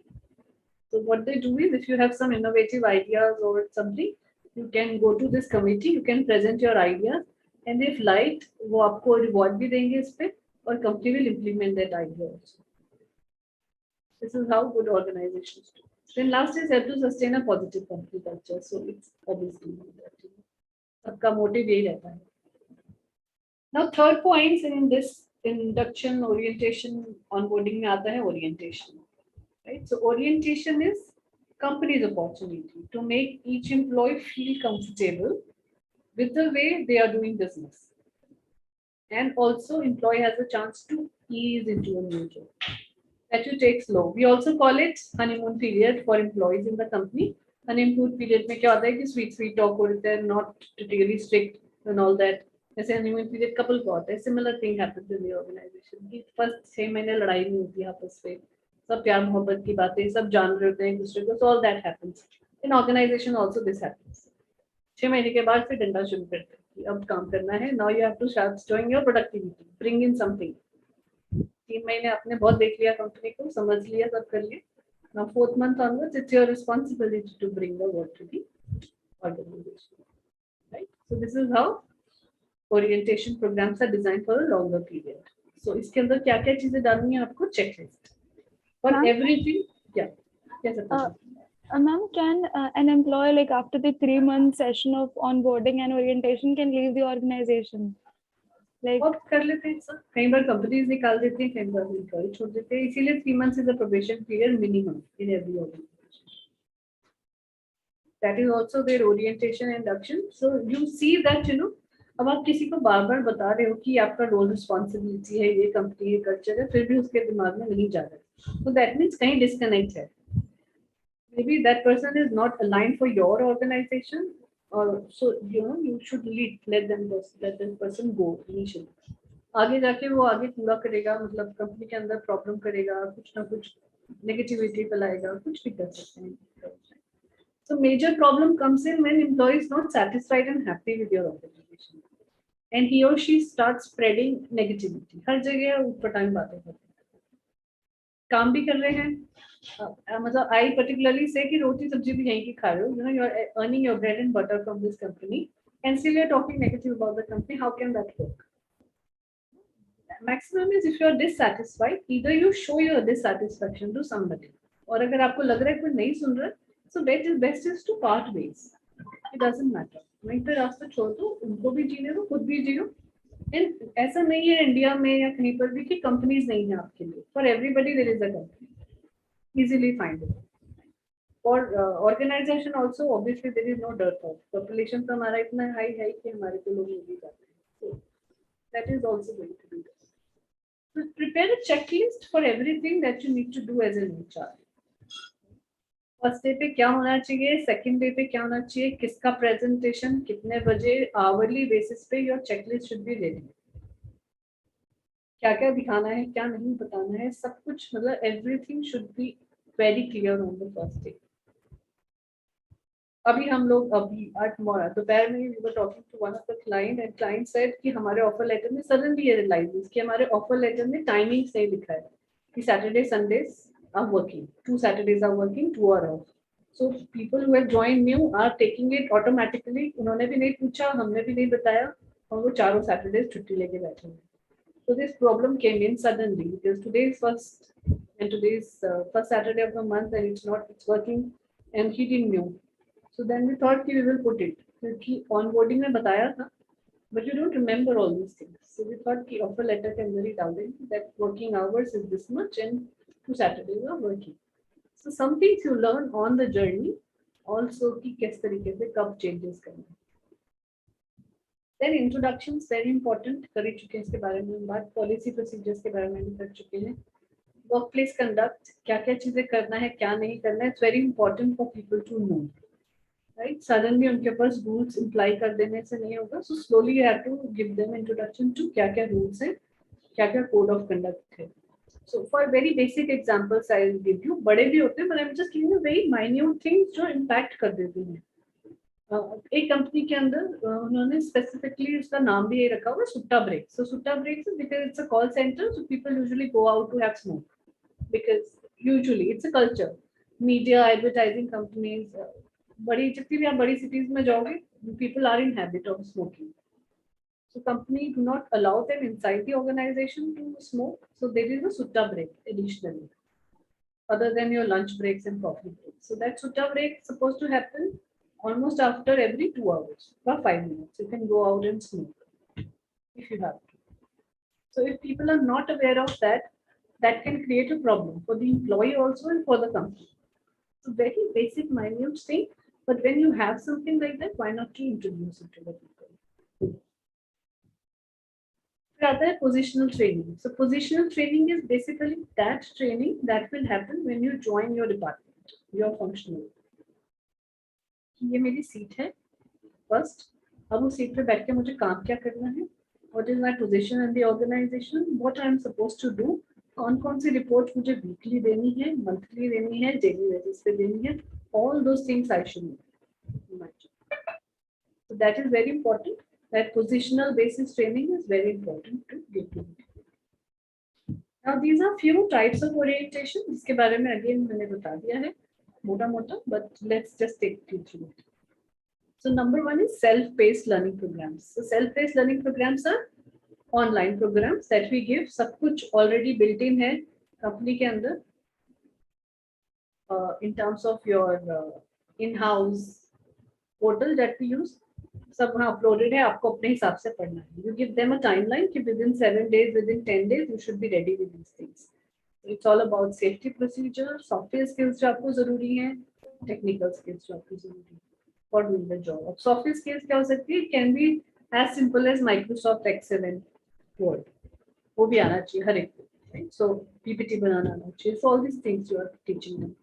So what they do is, if you have some innovative ideas or something, you can go to this committee, you can present your ideas, and if light वो आपको reward भी देंगे इस पे, और company will implement that idea also. This is how good organizations do. Then last is have to sustain a positive company culture. So it's obviously that सबका motive यही रहता है. Now third point in this induction orientation onboarding में आता है orientation. Right? So orientation is company's opportunity to make each employee feel comfortable with the way they are doing business. And also employee has a chance to ease into a new job. That you take slow. We also call it honeymoon period for employees in the company. Honeymoon period में क्या होता है कि sweet talk होते हैं, not really strict and all that. जैसे honeymoon period couple को होता है, similar thing happens in the organization. कि first 6 महीने लड़ाई नहीं होती है आपस में, सब प्यार मोहब्बत की बातें, सब जान रहे होते हैं एक दूसरे को. So all that happens. In organization also this happens. 6 महीने के बाद फिर डंडा शुरू करते हैं कि अब काम करना है. Now you have to start showing your productivity, bring in something. 3 महीने आपने बहुत देख लिया कंपनी को, समझ लिया, सब कर लिया. Now 4th month onwards, it's your responsibility to bring the work to the organization. Right? So this is how orientation programs are designed for a longer period. So इसके अंदर क्या-क्या चीजें डालनी है आपको? Checklist. For everything, yeah. Yes, Ma'am, can an employee, like after the 3-month session of onboarding and orientation, can leave the organization? Like, और कर लेते हैं सर. कई बार कंपनीज निकाल देती हैं, कई बार एम्प्लॉय छोड़ देते हैं. इसीलिए 3 months is a probation period minimum in every organization. That is also their orientation and induction. So you see that, you know, अब आप किसी को बार बार बता रहे हो कि आपका रोल रिस्पॉन्सिबिलिटी है, ये कंपनी ये कल्चर है, फिर भी उसके दिमाग में नहीं जा रहा. तो दैट मीन्स कहीं डिस्कनेक्ट है. Maybe that person is not aligned for your organization, or so you know you should let that person go initially. आगे जाके वो आगे पूरा करेगा, मतलब कंपनी के अंदर प्रॉब्लम करेगा, कुछ ना कुछ नेगेटिविटी फैलाएगा, कुछ भी कर सकते हैं. So major problem comes in when employee is not satisfied and happy with your organization, and he or she starts spreading negativity. हर जगह ऊपर टाइम बातें करते हैं, काम भी कर रहे हैं. मतलब I particularly say कि रोटी सब्जी भी यहीं की खा रहे हो, you know, you are earning your bread and butter from this company, and still you are talking negative about the company. How can that work? Maximum is if you are dissatisfied, either you show your dissatisfaction to somebody, और अगर आपको लग रहा है कोई नहीं सुन रहा, so best is to part ways. It doesn't matter. वहीं पे रास्ता छोड़ दो, उनको भी जीने दो, खुद भी जियो. And ऐसा नहीं है इंडिया में या कहीं पर भी कि कंपनीज नहीं है आपके लिए. For everybody there is a company. Easily findable. For organization also, obviously there is no dearth of population. तो हमारा इतना हाई है कि हमारे को लोग मिल ही जाते हैं. So that is also going to be there. So prepare a checklist for everything that you need to do as an HR. First day पे क्या होना चाहिए, सेकंड डे पे क्या होना चाहिए, किसका प्रेजेंटेशन, कितने बजे, आवरली बेसिस पे your checklist should be ready. क्या क्या दिखाना है, क्या नहीं बताना है, सब कुछ, मतलब everything should be very clear on the first day. अभी हम लोग दोपहर में we were talking to one of the client, and client said कि हमारे ऑफर लेटर में सडनली ये रियलाइज कि हमारे ऑफर लेटर में टाइमिंग्स नहीं लिखा है कि Saturday Sundays are working, 2 Saturdays are working, 2 are off. So people who have joined new are taking it automatically. उन्होंने भी नहीं पूछा, हमने भी नहीं बताया, और वो चारों Saturdays छुट्टी लेके बैठे हैं. So this problem came in suddenly because today is first Saturday of the month and it's working, and he didn't know. So then we thought कि we will put it, क्योंकि onboarding में बताया था, but you don't remember all these things. So we thought कि offer letter के अंदर ही डाल देंगे that working hours is this much and 2 Saturdays are working. So some things you learn on the journey also कि किस तरीके से कब changes करना. Then introductions very important, कर ही चुके हैं इसके बारे में बात. Policy procedures के बारे में भी कर चुके हैं. Workplace conduct, क्या क्या चीजें करना है, क्या नहीं करना है, it's very important for people to know. Right? Suddenly उनके पास rules imply कर देने से नहीं होगा. So slowly you have to give them introduction to क्या क्या rules हैं, क्या क्या code of conduct है. So for very basic examples I will give you. बड़े भी होते हैं, but I'm just giving you very minute things जो impact कर देते हैं. एक कंपनी के अंदर उन्होंने specifically उसका नाम भी ये रखा हुआ है सुट्टा ब्रेक. So सुट्टा breaks is because it's a call center, so people usually go out to have smoke because usually it's a culture. Media, advertising companies, बड़ी जितनी भी आप बड़ी cities में जाओगे, people are in habit of smoking. So company do not allow them inside the organization to smoke. So there is a sutta break additionally, other than your lunch breaks and coffee breaks. So that sutta break is supposed to happen almost after every 2 hours or 5 minutes. You can go out and smoke if you have to. So if people are not aware of that, that can create a problem for the employee also and for the company. So very basic, minute thing. But when you have something like that, why not to introduce it to the people? Rather, positional training. So positional training is basically that training that will happen when you join your department, your functional. ये मेरी seat है first, अब उस seat पे बैठ के मुझे काम क्या करना है, what is my position in the organization, what I am supposed to do, कौन कौन सी रिपोर्ट मुझे वीकली देनी है, मंथली देनी है, डेली बेसिस पे देनी है, all those things I should know. So that is very important. That positional basis training is very important to give to people. Now these are few types of orientation जिसके बारे में again मैंने बता दिया है मोटा मोटा, but let's just take you through it. So number one is self-paced learning programs. So self-paced learning programs are online programs that we give. सब कुछ already built in है company के अंदर in terms of your in-house portal that we use. सब वहाँ uploaded है, आपको अपने हिसाब से पढ़ना है. You give them a timeline कि within 7 days, within 10 days, you should be ready with these things. It's all about safety procedure, software skills जो आपको जरूरी है, technical skills जो आपको जरूरी है for doing the job. अब software skills क्या हो सकती है? It can be as simple as Microsoft Excel and Word. वो भी आना चाहिए हर एक को. Right? So PPT बनाना आना चाहिए. So all these things you are teaching them.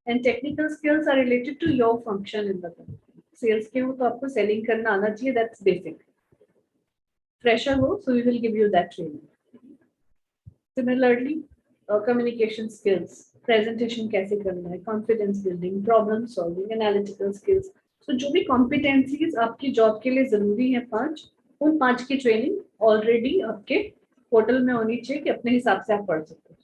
And technical skills are related to your function in the company. Sales के हो तो आपको सेलिंग करना आना चाहिए, दैट्स बेसिक. फ्रेशर हो so we will give you that training. Similarly communication skills, presentation कैसे करना है, confidence building, problem solving, analytical skills. So जो भी कॉम्पिटेंसीज आपकी जॉब के लिए जरूरी है 5, उन 5 की ट्रेनिंग ऑलरेडी आपके पोर्टल में होनी चाहिए कि अपने हिसाब से आप पढ़ सकते.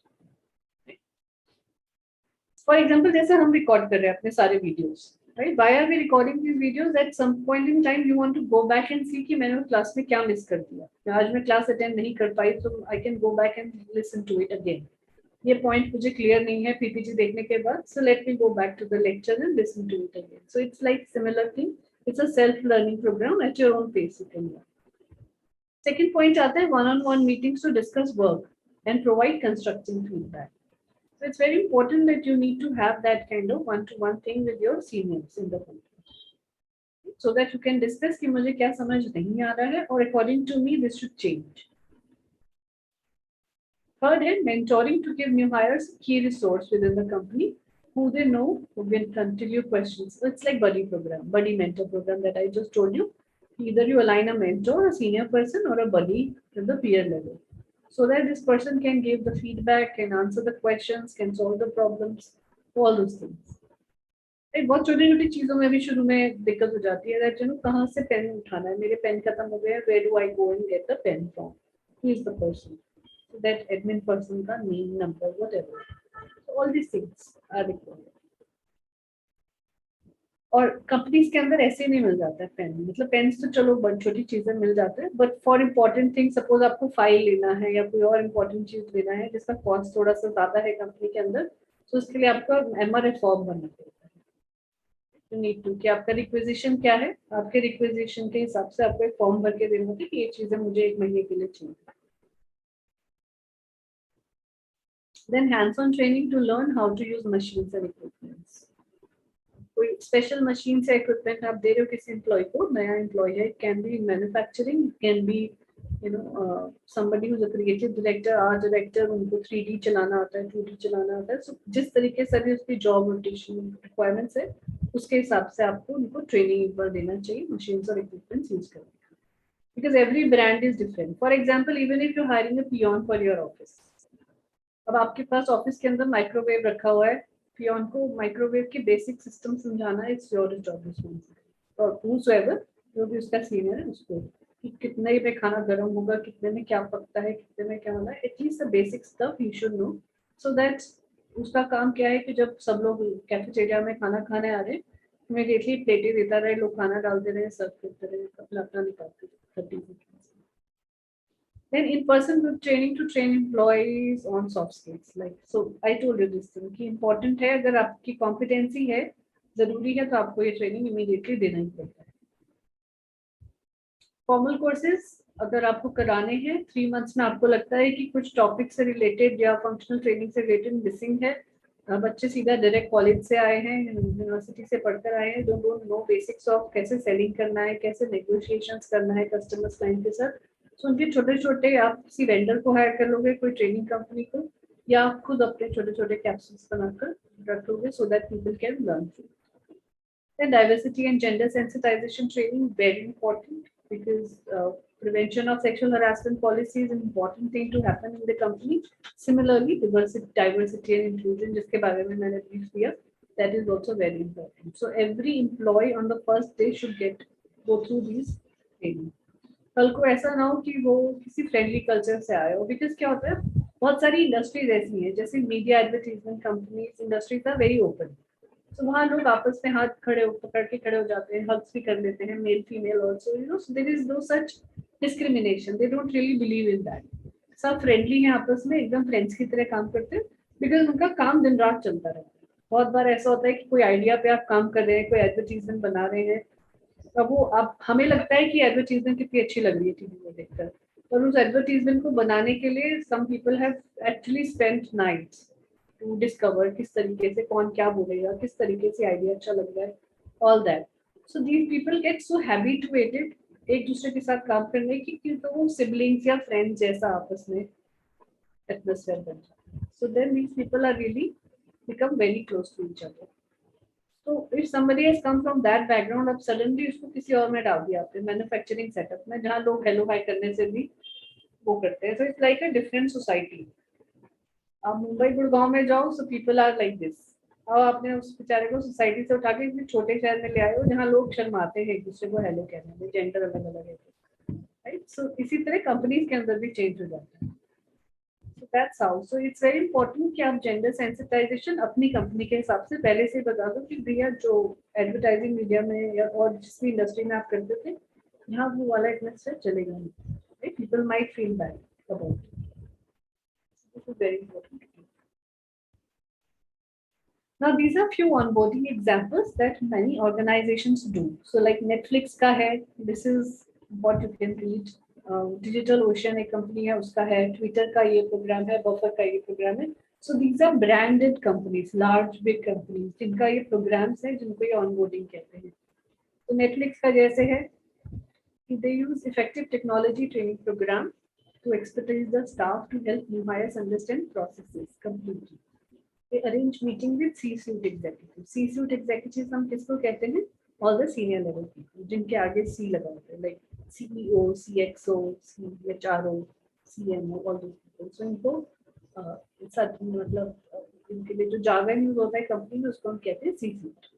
फॉर एग्जाम्पल जैसे हम रिकॉर्ड कर रहे हैं अपने सारे videos, right? Why are we recording these videos? At some point in time you want to go back and see कि मैंने क्लास में क्या मिस कर दिया, आज मैं क्लास अटेंड नहीं कर पाई, तो I can go back and listen to it again. ये पॉइंट मुझे क्लियर नहीं है पीपीटी देखने के बाद, so let me go back to the lecture and listen to it again. So it's like similar thing. It's a self-learning program at your own pace you can learn. Second point आता है one-on-one meetings to discuss work and provide constructive feedback. So it's very important that you need to have that kind of one-to-one thing with your seniors in the company, so that you can discuss कि मुझे क्या समझ नहीं आ रहा है और according to me this should change. Third is mentoring to give new hires key resource within the company who they know who will continue questions. So it's like buddy program, buddy mentor program that I just told you. Either you align a mentor, a senior person, or a buddy at the peer level, so that this person can give the feedback, can answer the questions, can solve the problems, all those things. एक बहुत छोटी छोटी चीजों में भी शुरू में दिक्कत हो जाती है that you know कहाँ से पेन उठाना है, मेरे पेन खत्म हो गए, where do I go and get the pen from, who is the person, so that admin person का name, number, whatever. So all these things are required. और कंपनीज के अंदर ऐसे नहीं मिल जाता है पेन, मतलब पेन्स तो चलो बड़ी छोटी चीजें मिल जाते हैं, but for important thing suppose आपको फाइल लेना है या कोई और इम्पोर्टेंट चीज लेना है जिसका कॉस्ट थोड़ा सा ज्यादा है कंपनी के अंदर, तो उसके लिए आपको एमआरएफ फॉर्म भरना पड़ता है. यू नीड टू कि आपका रिक्वेजिशन क्या है, आपके रिक्वेजिशन के हिसाब से आपको एक फॉर्म भर के देना होगा कि ये चीजें मुझे 1 महीने के लिए चाहिए. Then hands-on training to learn how to use machines and equipments. कोई स्पेशल मशीन से इक्विपमेंट आप दे रहे हो किसी एम्प्लॉय को, नया एम्प्लॉय है, it can be in manufacturing, can be you know somebody who is a creative director, art director, उनको 3D चलाना आता है, 2D चलाना आता है. सो जिस तरीके से भी उसकी जॉब रोटेशन रिक्वायरमेंट्स है उसके हिसाब से आपको उनको ट्रेनिंग एक बार देना चाहिए मशीन्स और इक्विपमेंट्स यूज करने का, because every brand is different. For example even if you hiring a peon for your office, अब आपके पास ऑफिस के अंदर माइक्रोवेव रखा हुआ है, पियोन को माइक्रोवेव के बेसिक सिस्टम समझाना, इट्स योर जॉब रिस्पांसिबिलिटी, और हूसोएवर जो भी उसका सीनियर है उसको, कि कितने में खाना गर्म होगा, कितने में क्या पकता है, कितने में क्या होना है, at least the basic stuff you should know, so that उसका काम क्या है कि जब सब लोग कैफेटेरिया में खाना खाने आ रहे हैं, इमीडिएटली प्लेटें देता रहे, लोग खाना डालते रहे, सर्व करते रहे, अपना अपना निकालते 30 seconds. Then in-person group training to train employees on soft skills. Like so, I told you this thing कि important है, अगर आपकी competency है, जरूरी है तो आपको ये training immediately देना ही पड़ता है. फॉर्मल कोर्सेज अगर आपको कराने हैं 3 मंथ्स में, आपको लगता है कि कुछ टॉपिक से रिलेटेड या फंक्शनल ट्रेनिंग से रिलेटेड मिसिंग है, बच्चे सीधा डायरेक्ट कॉलेज से आए हैं, यूनिवर्सिटी से पढ़कर आए हैं, डोंट नो बेसिक्स ऑफ कैसे सेलिंग करना है, कैसे नेगोशिएशंस करना है कस्टमर्स क्लाइंट के साथ. सो उनके छोटे छोटे, आप किसी वेंडर को हायर कर लोगे, कोई ट्रेनिंग कंपनी को, या आप खुद अपने छोटे छोटे कैप्सूल्स बनाकर रख लोगे so that people can learn. Then diversity and gender sensitization training, very important, because prevention of sexual harassment policy is an important thing to happen in the company. Similarly, diversity and inclusion, जिसके बारे में मैंने brief दिया, that is also very important. So every employee on the first day should go through these training. कल को ऐसा ना हो कि वो किसी फ्रेंडली कल्चर से आए हो, बिकॉज क्या होता है, बहुत सारी इंडस्ट्रीज ऐसी हैं, जैसे media, advertisement companies, industries are very open. तो वहाँ लोग आपस में हाथ पकड़ के खड़े हो जाते हैं, हग्स भी कर लेते हैं, male female also, you know, so there is no such discrimination. They don't really believe in that. सब फ्रेंडली हैं आपस में, एकदम फ्रेंड्स की तरह काम करते हैं, बिकॉज उनका काम दिन रात चलता रहता है. बहुत बार ऐसा होता है कि कोई आइडिया पे आप काम कर रहे हैं, कोई एडवर्टीजमेंट बना रहे हैं, अब वो आप, हमें लगता है कि एडवर्टीजमेंट कितनी अच्छी लग रही है टीवी में देखकर, और उस एडवर्टीजमेंट को बनाने के लिए some people have actually spent nights to discover किस तरीके से कौन क्या बोलेगा, किस तरीके से आइडिया अच्छा लग रहा है, all that. So these people get so habituated एक दूसरे के साथ काम करने की कि तो वो सिबलिंग्स या फ्रेंड्स जैसा आपस में एटमॉस्फेयर बन जाता है. So then these people are really become very close to each other. तो if somebody has come from that background, अब सडनली उसको किसी और में डाल दिया आपने, मैन्युफैक्चरिंग सेटअप में, जहाँ लोग हेलो हाई करने से भी वो करते हैं. So it's like a different society. आप मुंबई गुड़गांव में जाओ, so people are like this. अब आपने उस बेचारे को सोसाइटी से उठा के इतने छोटे शहर में ले आए हो, जहाँ लोग शर्माते हैं एक दूसरे को हेलो कहने में, जेंडर अलग अलग है, राइट. सो इसी तरह कंपनीज के अंदर भी चेंज हो जाता है. So that's how. So it's very important कि आप जेंडर सेंसिटाइजेशन अपनी कंपनी के हिसाब से पहले से बता दो कि भैया जो एडवर्टाइजिंग मीडिया में या और जिस भी इंडस्ट्री में आप करते थे, यहाँ वो वाला एटमॉस्फेयर चलेगा नहीं. People might feel bad about. This is very important. Now these are few onboarding examples that many organizations do. So like Netflix का है, this is what you can read. Digital ocean एक company है, उसका है. Twitter का ये program है, buffer का ये प्रोग्राम है. So these are branded companies, large big companies, जिनका ये प्रोग्राम्स है, जिनको ये ऑनबोर्डिंग कहते हैं. तो नेटफ्लिक्स का जैसे है कि they use effective technology training program to expertise the staff to help new hires understand processes completely. They arrange meeting with C-suite executives. C-suite executives हम किसको कहते हैं? All the senior level people, जिनके आगे C लगा होता है, like CEO, CXO, CHRO, CMO, all those people. So इनको मतलब इनके लिए जो jargon यूज होता है कंपनी में, उसको हम कहते हैं C-suite.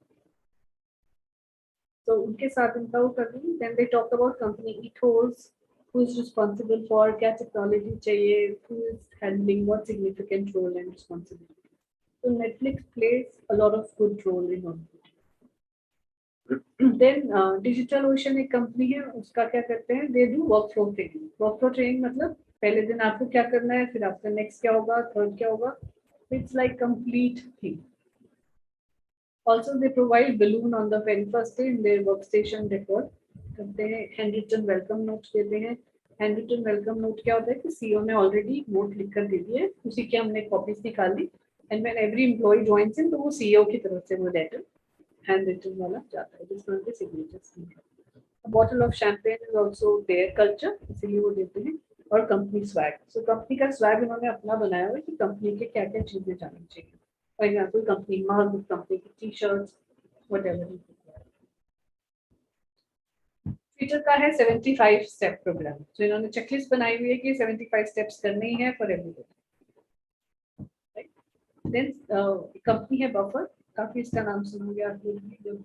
तो उनके साथ इनका वो कर रही. Then they talk about company ethos, who is responsible for, क्या टेक्नोलॉजी चाहिए, who is handling what significant role and responsibility. So Netflix plays a lot of good role in onboarding. Then Digital Ocean एक company है, उसका क्या करते हैं, they do workflow training. Workflow training मतलब पहले दिन आपको क्या करना है, फिर आपका नेक्स्ट क्या होगा, थर्ड क्या होगा. It's like complete thing. Also they provide balloon on the very first day in their workstation record. करते हैं handwritten welcome note देते हैं. Handwritten welcome note क्या होता है कि CEO ने already note लिख कर दे दिए, उसी के हमने copies निकाली. And when every employee joins in, तो वो CEO की तरफ से वो लेटर handwritten वाला जाता है, जिसमें उनके signatures नहीं है. A bottle of champagne is also their culture, इसलिए वो देते हैं. और company swag. So company का swag इन्होंने अपना बनाया हुआ है कि company के क्या क्या चीजें जानी चाहिए. For example, company mug, company की t-shirts, whatever. Twitter का है 75 step program. So इन्होंने checklist बनाई हुई है कि 75 steps करने ही है for everybody. Then कंपनी है बफर, काफी इसका नाम सुनोगे आप लोग भी जब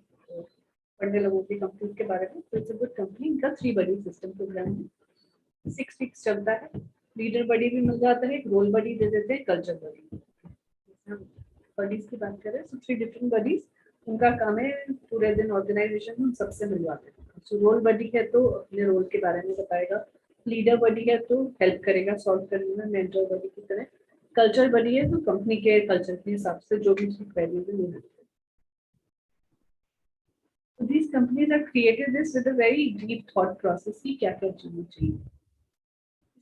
पढ़ने लगोगे कंपनी के बारे में. तो इट्स अ गुड कंपनी. इनका 3 बडी सिस्टम प्रोग्राम है, 6 वीक्स चलता है. लीडर बडी भी मिल जाता है, एक रोल बडी दे देते हैं, कल्चर बडी. बडीज की बात करें तो 3 डिफरेंट बडीज, उनका काम है पूरे दिन ऑर्गेनाइजेशन में सबसे मिलवाते हैं. सो रोल बडी है तो अपने रोल के बारे में बताएगा, लीडर बड़ी है तो हेल्प करेगा सॉल्व करने में मेंटर बड़ी की तरह, कल्चर बड़ी है तो कंपनी के कल्चर के हिसाब से जो भी उसकी वैल्यू है लेना। These companies have created this with a very deep thought process कि क्या क्या चीजें चाहिए।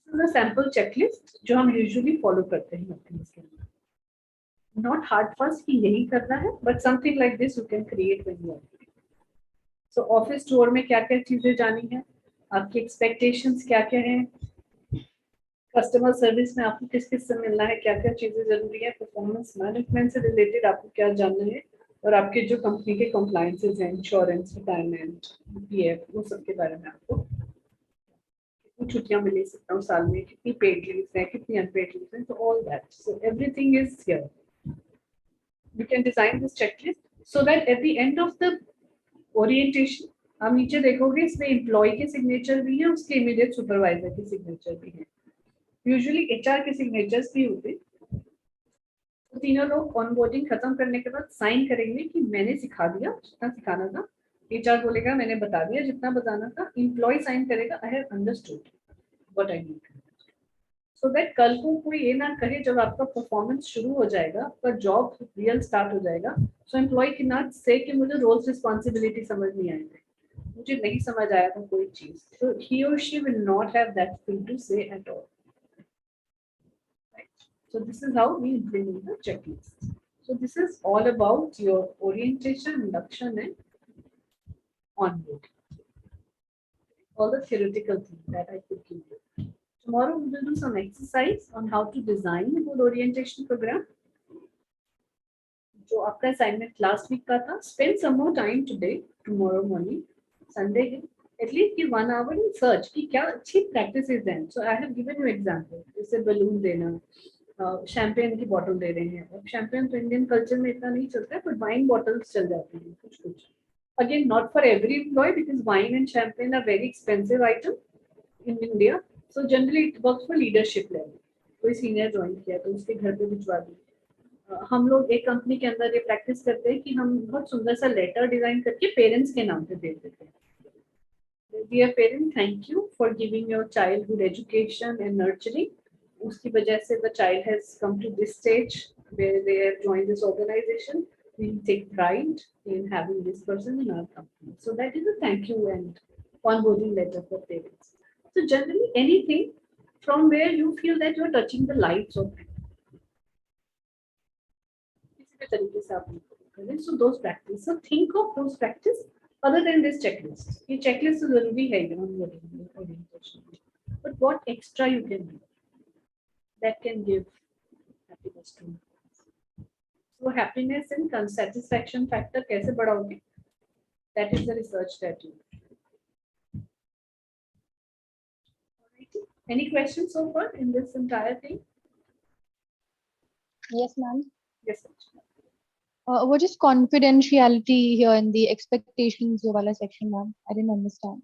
This is a sample checklist जो हम usually follow करते हैं companies के अंदर। Not hard fast कि यही करना है, but something like this you can create when you are। So office tour में क्या क्या चीजें जानी है, आपकी expectations क्या क्या हैं, कस्टमर सर्विस में आपको किस किस से मिलना है, क्या क्या चीजें जरूरी है, परफॉर्मेंस मैनेजमेंट से रिलेटेड आपको क्या जानना है, और आपके जो कंपनी के कंप्लायंसेस हैं, इंश्योरेंस, रिटायरमेंट, पीएफ, वो सब के बारे में आपको कितनी छुट्टियां मिल सकता हूँ साल में, कितनी पेड लीव्स हैं, कितनी अनपेड लीव्स हैं, तो all that, so everything is here. You can design this checklist so that at the end of the orientation आप नीचे देखोगे इसमें एम्प्लॉय के सिग्नेचर भी है, उसके इमीडिएट सुपरवाइजर के सिग्नेचर भी है, यूजुअली एचआर के सिग्नेचर्स भी होते। तो तीनों लोग ऑनबोर्डिंग खत्म करने के बाद साइन करेंगे कि मैंने सिखा दिया जितना सिखाना था, एचआर बोलेगा मैंने बता दिया जितना बताना था, एम्प्लॉय साइन करेगा I have understood what I need, so that कल को कोई ये ना कहे जब आपका परफॉर्मेंस शुरू हो जाएगा, आपका जॉब रियल स्टार्ट हो जाएगा, सो एम्प्लॉय कैन नॉट से कि मुझे रोल्स रिस्पॉन्सिबिलिटी समझ नहीं आई थी, मुझे नहीं समझ आया था कोई चीज, सो ही और she will not have that thing to say at all. So this is how we implement the checklist. So this is all about your orientation, induction, and onboarding. All the theoretical things that I could give you. Tomorrow we will do some exercise on how to design a good orientation program. जो आपका assignment last week का था, spend some more time today, tomorrow morning, Sunday है, at least give 1 hour in search कि क्या अच्छी practices हैं. So I have given you example, जैसे balloon देना, शैंपेन की बॉटल दे रहे हैं, अब शैंपेन तो इंडियन कल्चर में इतना नहीं चलता है, बट वाइन बॉटल्स चल जाती हैं कुछ कुछ, again not for every employee because wine and champagne are very expensive item in India, so generally it works for leadership level, कोई सीनियर ज्वाइन किया तो उसके घर पे भिजवा दी। हम लोग एक कंपनी के अंदर ये प्रैक्टिस करते हैं कि हम बहुत सुंदर सा लेटर डिजाइन करके पेरेंट्स के नाम पे दे देते हैं, dear parent thank you for giving your child good education and nurturing, उसकी वजह से the child has come to this stage where they have joined this organization, we take pride in having this person in our company, so that is a thank you and onboarding letter for parents. So generally anything from where you feel that you are touching the lives of people, किसी भी तरीके से आप करें, so those practice, so think of those practice other than this checklist, ये checklist तो जरूरी है onboarding orientation, but what extra you can do that can give happiness to you. So happiness and satisfaction factor कैसे बढ़ाओगे? That is the research that you do. Alrighty. Any questions so far in this entire thing? Yes, ma'am. Yes. What is confidentiality here in the expectations wala section, ma'am? I didn't understand.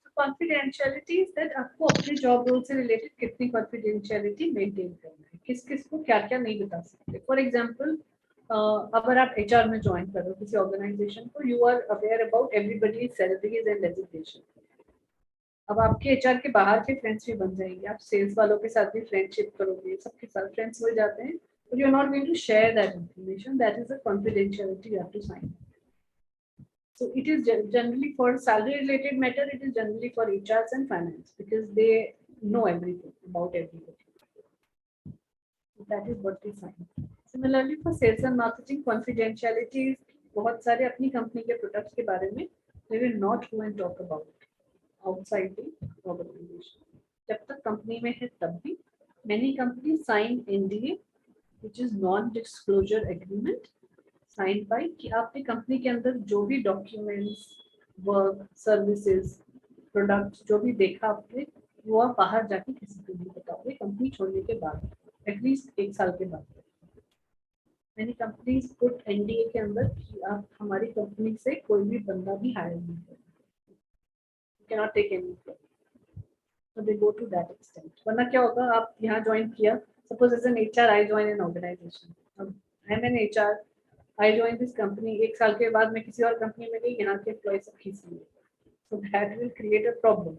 So confidentiality is that आपको अपने job role से related कितनी confidentiality maintain करना है, किस किस को क्या क्या नहीं बता सकते. For example, अगर आप HR में join कर रहे हो किसी organization को, you are aware about everybody's salaries and designation. अब आपके HR के बाहर के फ्रेंड्स भी बन जाएंगे, आप सेल्स वालों के साथ भी फ्रेंडशिप करोगे, सबके साथ फ्रेंड्स हो जाते हैं, but you are not going to share that information. That is a confidentiality you have to sign. So it is generally for salary related matter, it is generally for HRs and finance because they know everything about everybody. So that is what we sign. Similarly for sales and marketing, confidentiality is बहुत सारे अपनी company के products के बारे में they will not go and talk about it outside the organization. जब तक company में है तब भी many companies sign NDA which is non-disclosure agreement sign by कि आपने कंपनी के अंदर जो भी डॉक्यूमेंट्स, वर्क, सर्विसेज, प्रोडक्ट जो भी देखा आपने, वो आप बाहर जाके किसी को नहीं बताओगे कंपनी छोड़ने के बाद, एटलीस्ट 1 साल के बाद. मैंने कंपनीज पुट एनडीए के अंदर कि आप हमारी कंपनी से कोई भी बंदा भी हायर नहीं करें, can not take any, so they go to that extent. वरना क्या होगा, आप यहाँ ज्वाइन किया, suppose as an HR I join an organization, अब I am an HR, I join this company, 1 साल के बाद मैं किसी और कंपनी में गई, यहाँ के एम्प्लॉय सब खींच लिए, so that will create a problem.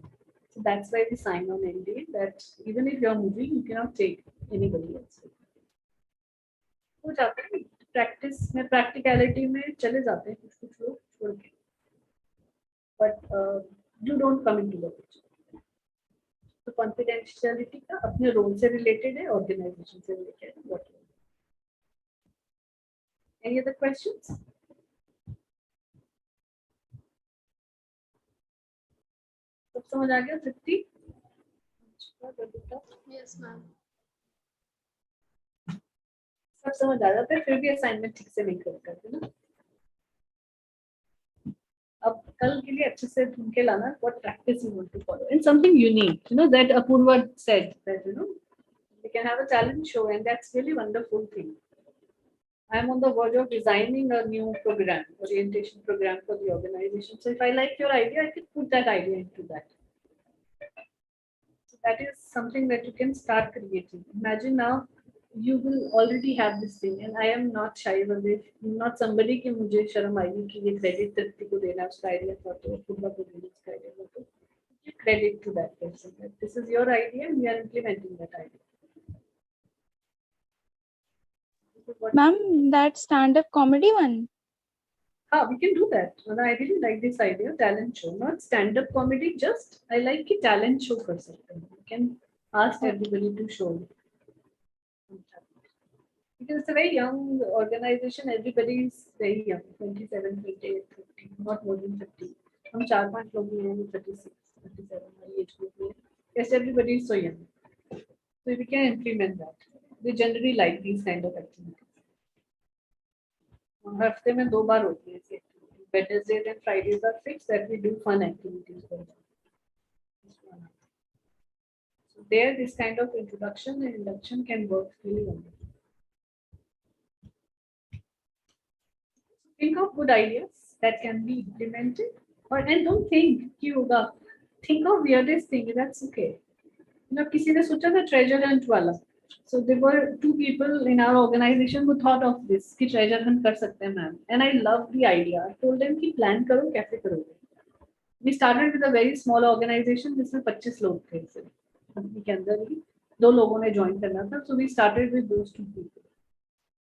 So that's why we sign on NDA that even if you're moving, you cannot take anybody else. हो जाता है प्रैक्टिस में प्रैक्टिकलिटी में चले जाते हैं कुछ कुछ लोग छोड़ के but you don't come into the picture तो कॉन्फिडेंशियलिटी का अपने रोल से रिलेटेड है ऑर्गेनाइजेशन से रिलेटेड है व्हाट एनी अदर क्वेश्चंस सब समझ आ गया तृप्ति Yes, ma'am. सब समझ आ जाता है फिर भी असाइनमेंट ठीक से नहीं करते ना अब कल के लिए अच्छे से ढूंढ के लाना what practice you want to follow and something unique that Apurva said that we can have a talent show and that's really wonderful thing. I am on the verge of designing a new program, orientation program for the organization. So if I like your idea, I can put that idea into that. So that is something that you can start creating. Imagine now you will already have this thing and I am not shy of it. Not somebody कि मुझे शर्म आएगी कि ये credit तृप्ति को देना उसका idea था तो खुदा को देना उसका idea था तो give credit to that person that this is your idea and we are implementing that idea. Ma'am, that stand-up comedy one. We can do that. And I really like this idea, talent show, not stand-up comedy. Just I like कि talent show कर सकते हैं. You can ask everybody to show. Because it's a very young organization, everybody is very young, 27, 28, 30, not more than 50. हम 4-5 लोग भी हैं 36, 37 वाली age group में. Yes, everybody is so young. So we can implement that. They generally like these kind of activities. हफ्ते में 2 बार होती है ऐसी activity. Wednesdays and Fridays are fixed that we do fun activities for them. So there, this kind of introduction and induction can work really well. Think of good ideas that can be implemented, and don't think कि होगा. Think of weirdest thing. That's okay. किसी ने सोचा था treasure hunt वाला. So there were 2 people in our organization who thought of this कि treasure hunt कर सकते हैं ma'am. And I loved the idea. I told them कि plan करो कैसे करोगे. We started with a very small organization जिसमें 25 लोग थे सिर्फ. कंपनी के अंदर ही 2 लोगों ने ज्वाइन करना था. So we started with those 2 people.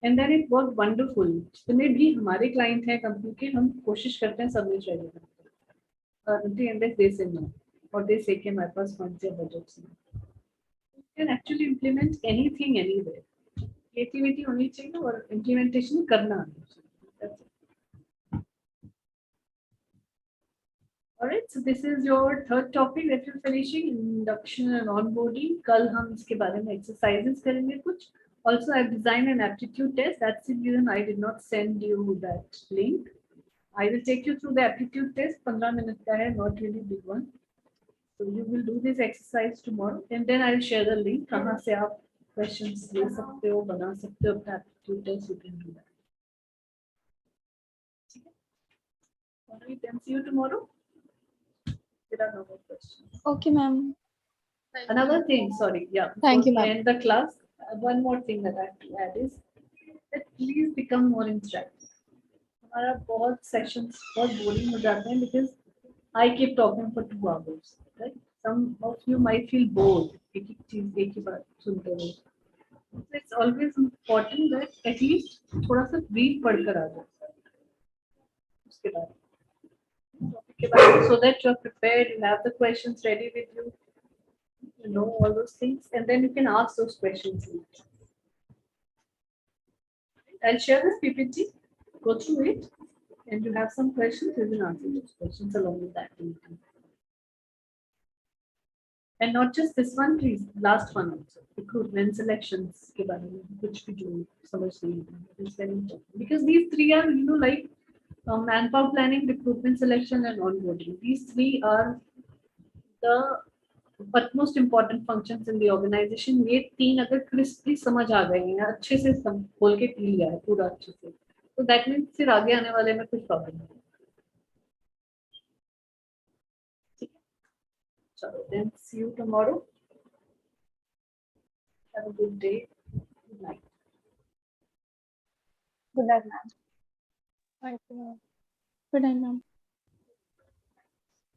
And then it worked wonderful. जितने भी हमारे क्लाइंट हैं कंपनी के हम कोशिश करते हैं सबमिट ट्रेजर करते हैं unless they say no or they say कि हमारे पास फंड्स या बजट्स नहीं. You can actually implement anything anywhere. Creativity होनी चाहिए और implementation करना आना चाहिए. That's it. Alright, so this is your third topic that you're finishing, induction and onboarding. कल हम इसके बारे में exercises करेंगे कुछ. Also, I've designed an aptitude test. That's the reason I did not send you that link. I will take you through the aptitude test. 15 minutes का है, not really big one. So you will do this exercise tomorrow, and then I'll share the link. कहाँ से आप questions ले सकते हो, बना सकते हो अपना aptitude test. You can do that. Alright, then see you tomorrow. There are no more questions. Okay, ma'am. Another thing, sorry, yeah. Thank you, before we ma'am. end the class. One more thing that I have to add is that please become more interactive. हमारा बहुत sessions बहुत boring हो जाते हैं because I keep talking for 2 hours. Right? Some of you might feel bored. एक ही चीज एक ही बात सुनते रहो. So it's always important that at least थोड़ा सा brief पढ़कर आ जाओ. उसके बाद topic के बाद so that you are prepared, you have the questions ready with you. You know all those things, and then you can ask those questions. I'll share this PPT, go through it, and you have some questions, you will answer those questions along with that activity. And not just this one, please, last one also. Recruitment selections के बारे में कुछ भी जो समझ नहीं है, it's very important. Because these 3 are, like manpower planning, recruitment selection, and onboarding. These 3 are the but most important functions in the organization. ये 3 अगर crisply समझ आ गए हैं अच्छे से खोल के पी लिया है पूरा अच्छे से तो that means फिर आगे आने वाले में कुछ प्रॉब्लम नहीं. चलो then see you tomorrow. Have a good day. Good night. Good night, ma'am. Thank you. Good night, ma'am.